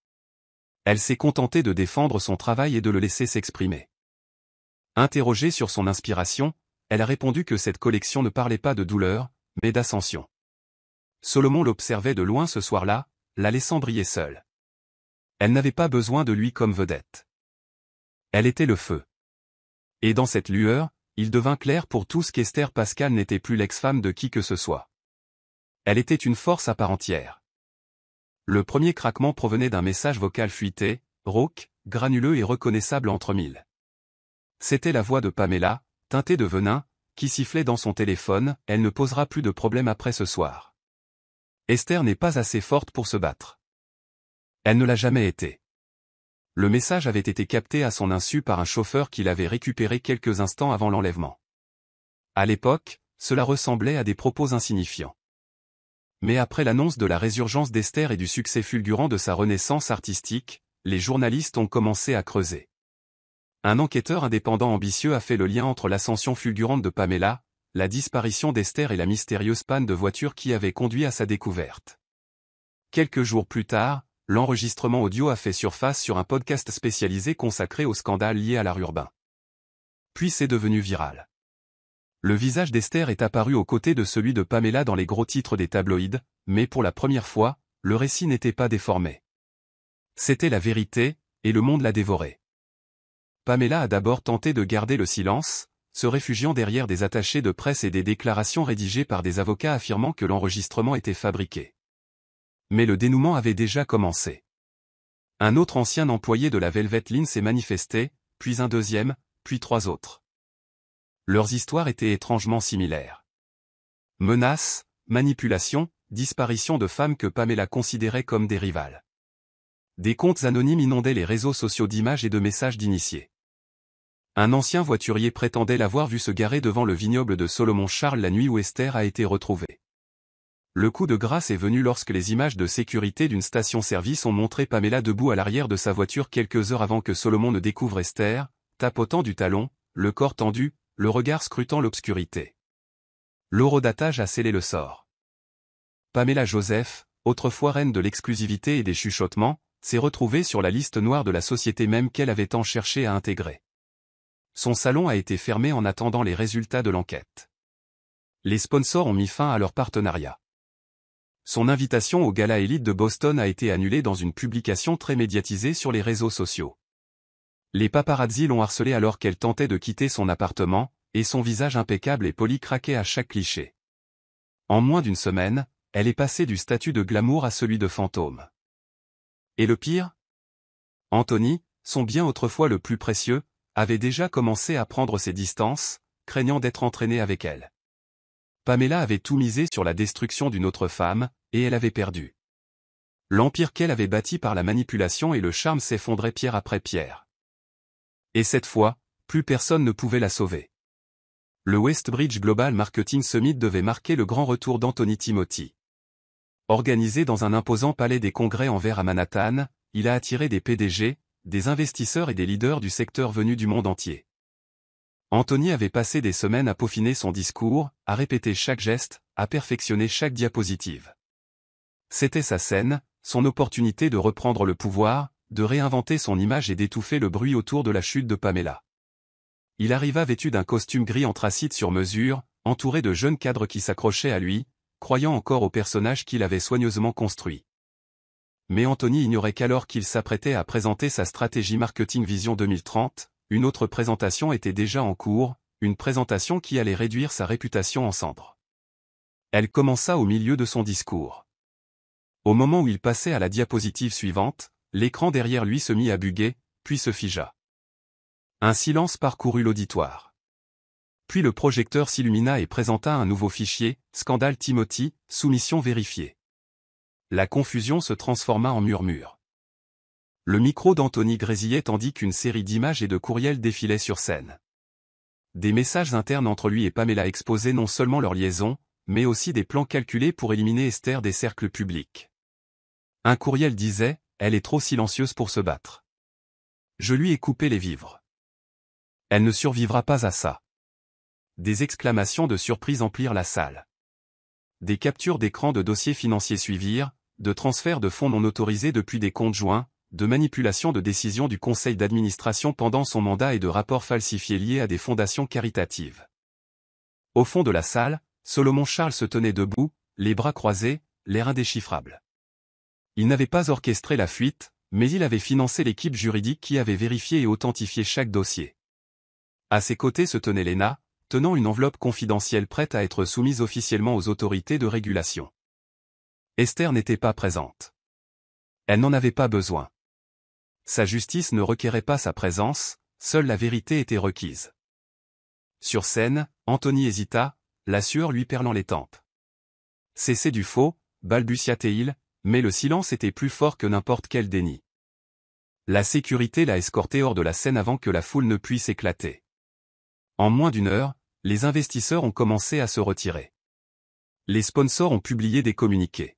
Elle s'est contentée de défendre son travail et de le laisser s'exprimer. Interrogée sur son inspiration, elle a répondu que cette collection ne parlait pas de douleur, mais d'ascension. Solomon l'observait de loin ce soir-là, la laissant briller seule. Elle n'avait pas besoin de lui comme vedette. Elle était le feu. Et dans cette lueur, il devint clair pour tous qu'Esther Pascal n'était plus l'ex-femme de qui que ce soit. Elle était une force à part entière. Le premier craquement provenait d'un message vocal fuité, rauque, granuleux et reconnaissable entre mille. C'était la voix de Pamela, teintée de venin, qui sifflait dans son téléphone « Elle ne posera plus de problème après ce soir. Esther n'est pas assez forte pour se battre. » Elle ne l'a jamais été. Le message avait été capté à son insu par un chauffeur qui l'avait récupéré quelques instants avant l'enlèvement. À l'époque, cela ressemblait à des propos insignifiants. Mais après l'annonce de la résurgence d'Esther et du succès fulgurant de sa renaissance artistique, les journalistes ont commencé à creuser. Un enquêteur indépendant ambitieux a fait le lien entre l'ascension fulgurante de Pamela, la disparition d'Esther et la mystérieuse panne de voiture qui avait conduit à sa découverte. Quelques jours plus tard, l'enregistrement audio a fait surface sur un podcast spécialisé consacré au scandale lié à l'art urbain. Puis c'est devenu viral. Le visage d'Esther est apparu aux côtés de celui de Pamela dans les gros titres des tabloïds, mais pour la première fois, le récit n'était pas déformé. C'était la vérité, et le monde l'a dévoré. Pamela a d'abord tenté de garder le silence, se réfugiant derrière des attachés de presse et des déclarations rédigées par des avocats affirmant que l'enregistrement était fabriqué. Mais le dénouement avait déjà commencé. Un autre ancien employé de la Velvet Line s'est manifesté, puis un deuxième, puis 3 autres. Leurs histoires étaient étrangement similaires. Menaces, manipulations, disparitions de femmes que Pamela considérait comme des rivales. Des comptes anonymes inondaient les réseaux sociaux d'images et de messages d'initiés. Un ancien voiturier prétendait l'avoir vu se garer devant le vignoble de Solomon Charles la nuit où Esther a été retrouvée. Le coup de grâce est venu lorsque les images de sécurité d'une station-service ont montré Pamela debout à l'arrière de sa voiture quelques heures avant que Solomon ne découvre Esther, tapotant du talon, le corps tendu, le regard scrutant l'obscurité. L'horodatage a scellé le sort. Pamela Joseph, autrefois reine de l'exclusivité et des chuchotements, s'est retrouvée sur la liste noire de la société même qu'elle avait tant cherché à intégrer. Son salon a été fermé en attendant les résultats de l'enquête. Les sponsors ont mis fin à leur partenariat. Son invitation au Gala Élite de Boston a été annulée dans une publication très médiatisée sur les réseaux sociaux. Les paparazzi l'ont harcelée alors qu'elle tentait de quitter son appartement, et son visage impeccable et poli craquait à chaque cliché. En moins d'une semaine, elle est passée du statut de glamour à celui de fantôme. Et le pire ? Anthony, son bien autrefois le plus précieux, avait déjà commencé à prendre ses distances, craignant d'être entraîné avec elle. Pamela avait tout misé sur la destruction d'une autre femme, et elle avait perdu. L'empire qu'elle avait bâti par la manipulation et le charme s'effondrait pierre après pierre. Et cette fois, plus personne ne pouvait la sauver. Le Westbridge Global Marketing Summit devait marquer le grand retour d'Anthony Timothy. Organisé dans un imposant palais des congrès en verre à Manhattan, il a attiré des PDG, des investisseurs et des leaders du secteur venus du monde entier. Anthony avait passé des semaines à peaufiner son discours, à répéter chaque geste, à perfectionner chaque diapositive. C'était sa scène, son opportunité de reprendre le pouvoir, de réinventer son image et d'étouffer le bruit autour de la chute de Pamela. Il arriva vêtu d'un costume gris anthracite sur mesure, entouré de jeunes cadres qui s'accrochaient à lui, croyant encore au personnage qu'il avait soigneusement construit. mais Anthony ignorait qu'alors qu'il s'apprêtait à présenter sa stratégie marketing Vision 2030, une autre présentation était déjà en cours, une présentation qui allait réduire sa réputation en cendres. Elle commença au milieu de son discours. Au moment où il passait à la diapositive suivante, l'écran derrière lui se mit à buguer, puis se figea. Un silence parcourut l'auditoire. Puis le projecteur s'illumina et présenta un nouveau fichier, Scandale Timothy, soumission vérifiée. La confusion se transforma en murmure. Le micro d'Anthony grésillait tandis qu'une série d'images et de courriels défilaient sur scène. Des messages internes entre lui et Pamela exposaient non seulement leur liaison, mais aussi des plans calculés pour éliminer Esther des cercles publics. Un courriel disait « Elle est trop silencieuse pour se battre. Je lui ai coupé les vivres. Elle ne survivra pas à ça. » Des exclamations de surprise emplirent la salle. Des captures d'écran de dossiers financiers suivirent, de transferts de fonds non autorisés depuis des comptes joints, de manipulation de décisions du conseil d'administration pendant son mandat et de rapports falsifiés liés à des fondations caritatives. Au fond de la salle, Solomon Charles se tenait debout, les bras croisés, l'air indéchiffrable. Il n'avait pas orchestré la fuite, mais il avait financé l'équipe juridique qui avait vérifié et authentifié chaque dossier. À ses côtés se tenait Lena, tenant une enveloppe confidentielle prête à être soumise officiellement aux autorités de régulation. Esther n'était pas présente. Elle n'en avait pas besoin. Sa justice ne requérait pas sa présence, seule la vérité était requise. Sur scène, Anthony hésita, la sueur lui perlant les tempes. C'est du faux, balbutia-t-il, mais le silence était plus fort que n'importe quel déni. La sécurité l'a escorté hors de la scène avant que la foule ne puisse éclater. En moins d'une heure, les investisseurs ont commencé à se retirer. Les sponsors ont publié des communiqués.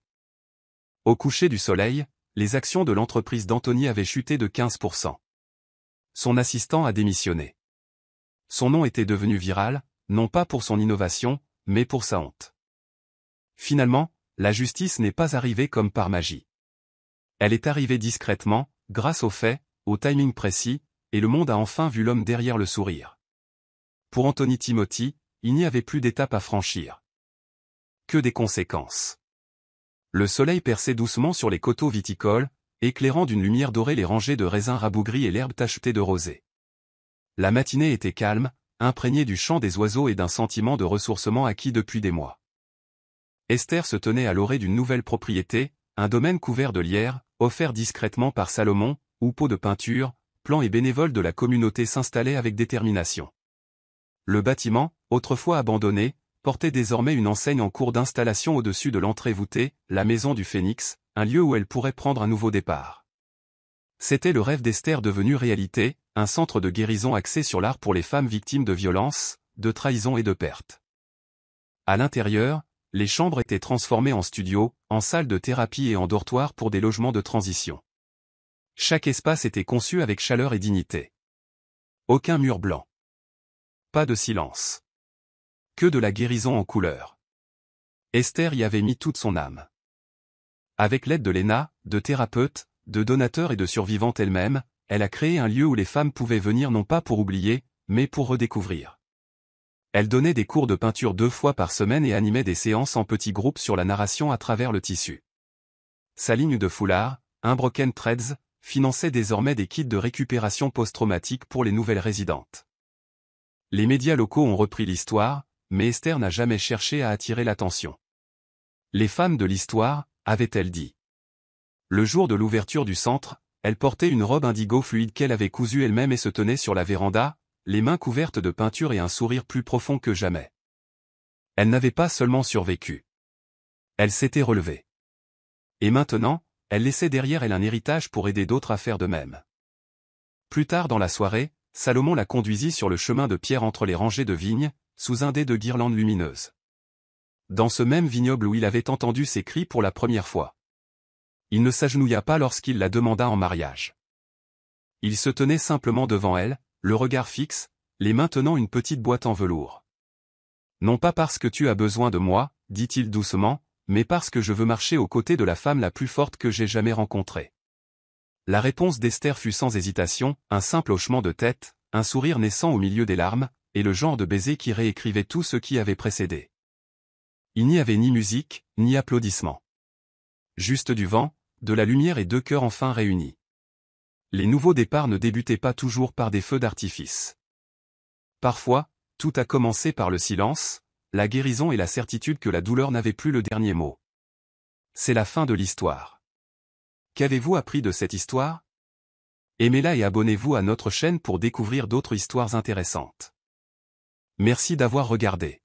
Au coucher du soleil, les actions de l'entreprise d'Anthony avaient chuté de 15%. Son assistant a démissionné. Son nom était devenu viral, non pas pour son innovation, mais pour sa honte. Finalement, la justice n'est pas arrivée comme par magie. Elle est arrivée discrètement, grâce aux faits, au timing précis, et le monde a enfin vu l'homme derrière le sourire. Pour Anthony Timothy, il n'y avait plus d'étape à franchir. Que des conséquences. Le soleil perçait doucement sur les coteaux viticoles, éclairant d'une lumière dorée les rangées de raisins rabougris et l'herbe tachetée de rosée. La matinée était calme, imprégnée du chant des oiseaux et d'un sentiment de ressourcement acquis depuis des mois. Esther se tenait à l'orée d'une nouvelle propriété, un domaine couvert de lierre, offert discrètement par Salomon, où pots de peinture, plans et bénévoles de la communauté s'installaient avec détermination. Le bâtiment, autrefois abandonné, portait désormais une enseigne en cours d'installation au-dessus de l'entrée voûtée, la maison du Phénix, un lieu où elle pourrait prendre un nouveau départ. C'était le rêve d'Esther devenu réalité, un centre de guérison axé sur l'art pour les femmes victimes de violences, de trahison et de pertes. À l'intérieur, les chambres étaient transformées en studios, en salles de thérapie et en dortoirs pour des logements de transition. Chaque espace était conçu avec chaleur et dignité. Aucun mur blanc. Pas de silence. Que de la guérison en couleur. Esther y avait mis toute son âme. Avec l'aide de Lena, de thérapeutes, de donateurs et de survivantes elle-même, elle a créé un lieu où les femmes pouvaient venir non pas pour oublier, mais pour redécouvrir. Elle donnait des cours de peinture 2 fois par semaine et animait des séances en petits groupes sur la narration à travers le tissu. Sa ligne de foulard, Unbroken Threads, finançait désormais des kits de récupération post-traumatique pour les nouvelles résidentes. Les médias locaux ont repris l'histoire, mais Esther n'a jamais cherché à attirer l'attention. Les fans de l'histoire, avait-elle dit. Le jour de l'ouverture du centre, elle portait une robe indigo fluide qu'elle avait cousue elle-même et se tenait sur la véranda, les mains couvertes de peinture et un sourire plus profond que jamais. Elle n'avait pas seulement survécu. Elle s'était relevée. Et maintenant, elle laissait derrière elle un héritage pour aider d'autres à faire de même. Plus tard dans la soirée, Salomon la conduisit sur le chemin de pierre entre les rangées de vignes, sous un dais de guirlandes lumineuses. Dans ce même vignoble où il avait entendu ses cris pour la première fois. Il ne s'agenouilla pas lorsqu'il la demanda en mariage. Il se tenait simplement devant elle, le regard fixe, les mains tenant une petite boîte en velours. Non pas parce que tu as besoin de moi, dit-il doucement, mais parce que je veux marcher aux côtés de la femme la plus forte que j'ai jamais rencontrée. La réponse d'Esther fut sans hésitation, un simple hochement de tête, un sourire naissant au milieu des larmes, et le genre de baiser qui réécrivait tout ce qui avait précédé. Il n'y avait ni musique, ni applaudissements. Juste du vent, de la lumière et 2 cœurs enfin réunis. Les nouveaux départs ne débutaient pas toujours par des feux d'artifice. Parfois, tout a commencé par le silence, la guérison et la certitude que la douleur n'avait plus le dernier mot. C'est la fin de l'histoire. Qu'avez-vous appris de cette histoire? Aimez-la et abonnez-vous à notre chaîne pour découvrir d'autres histoires intéressantes. Merci d'avoir regardé.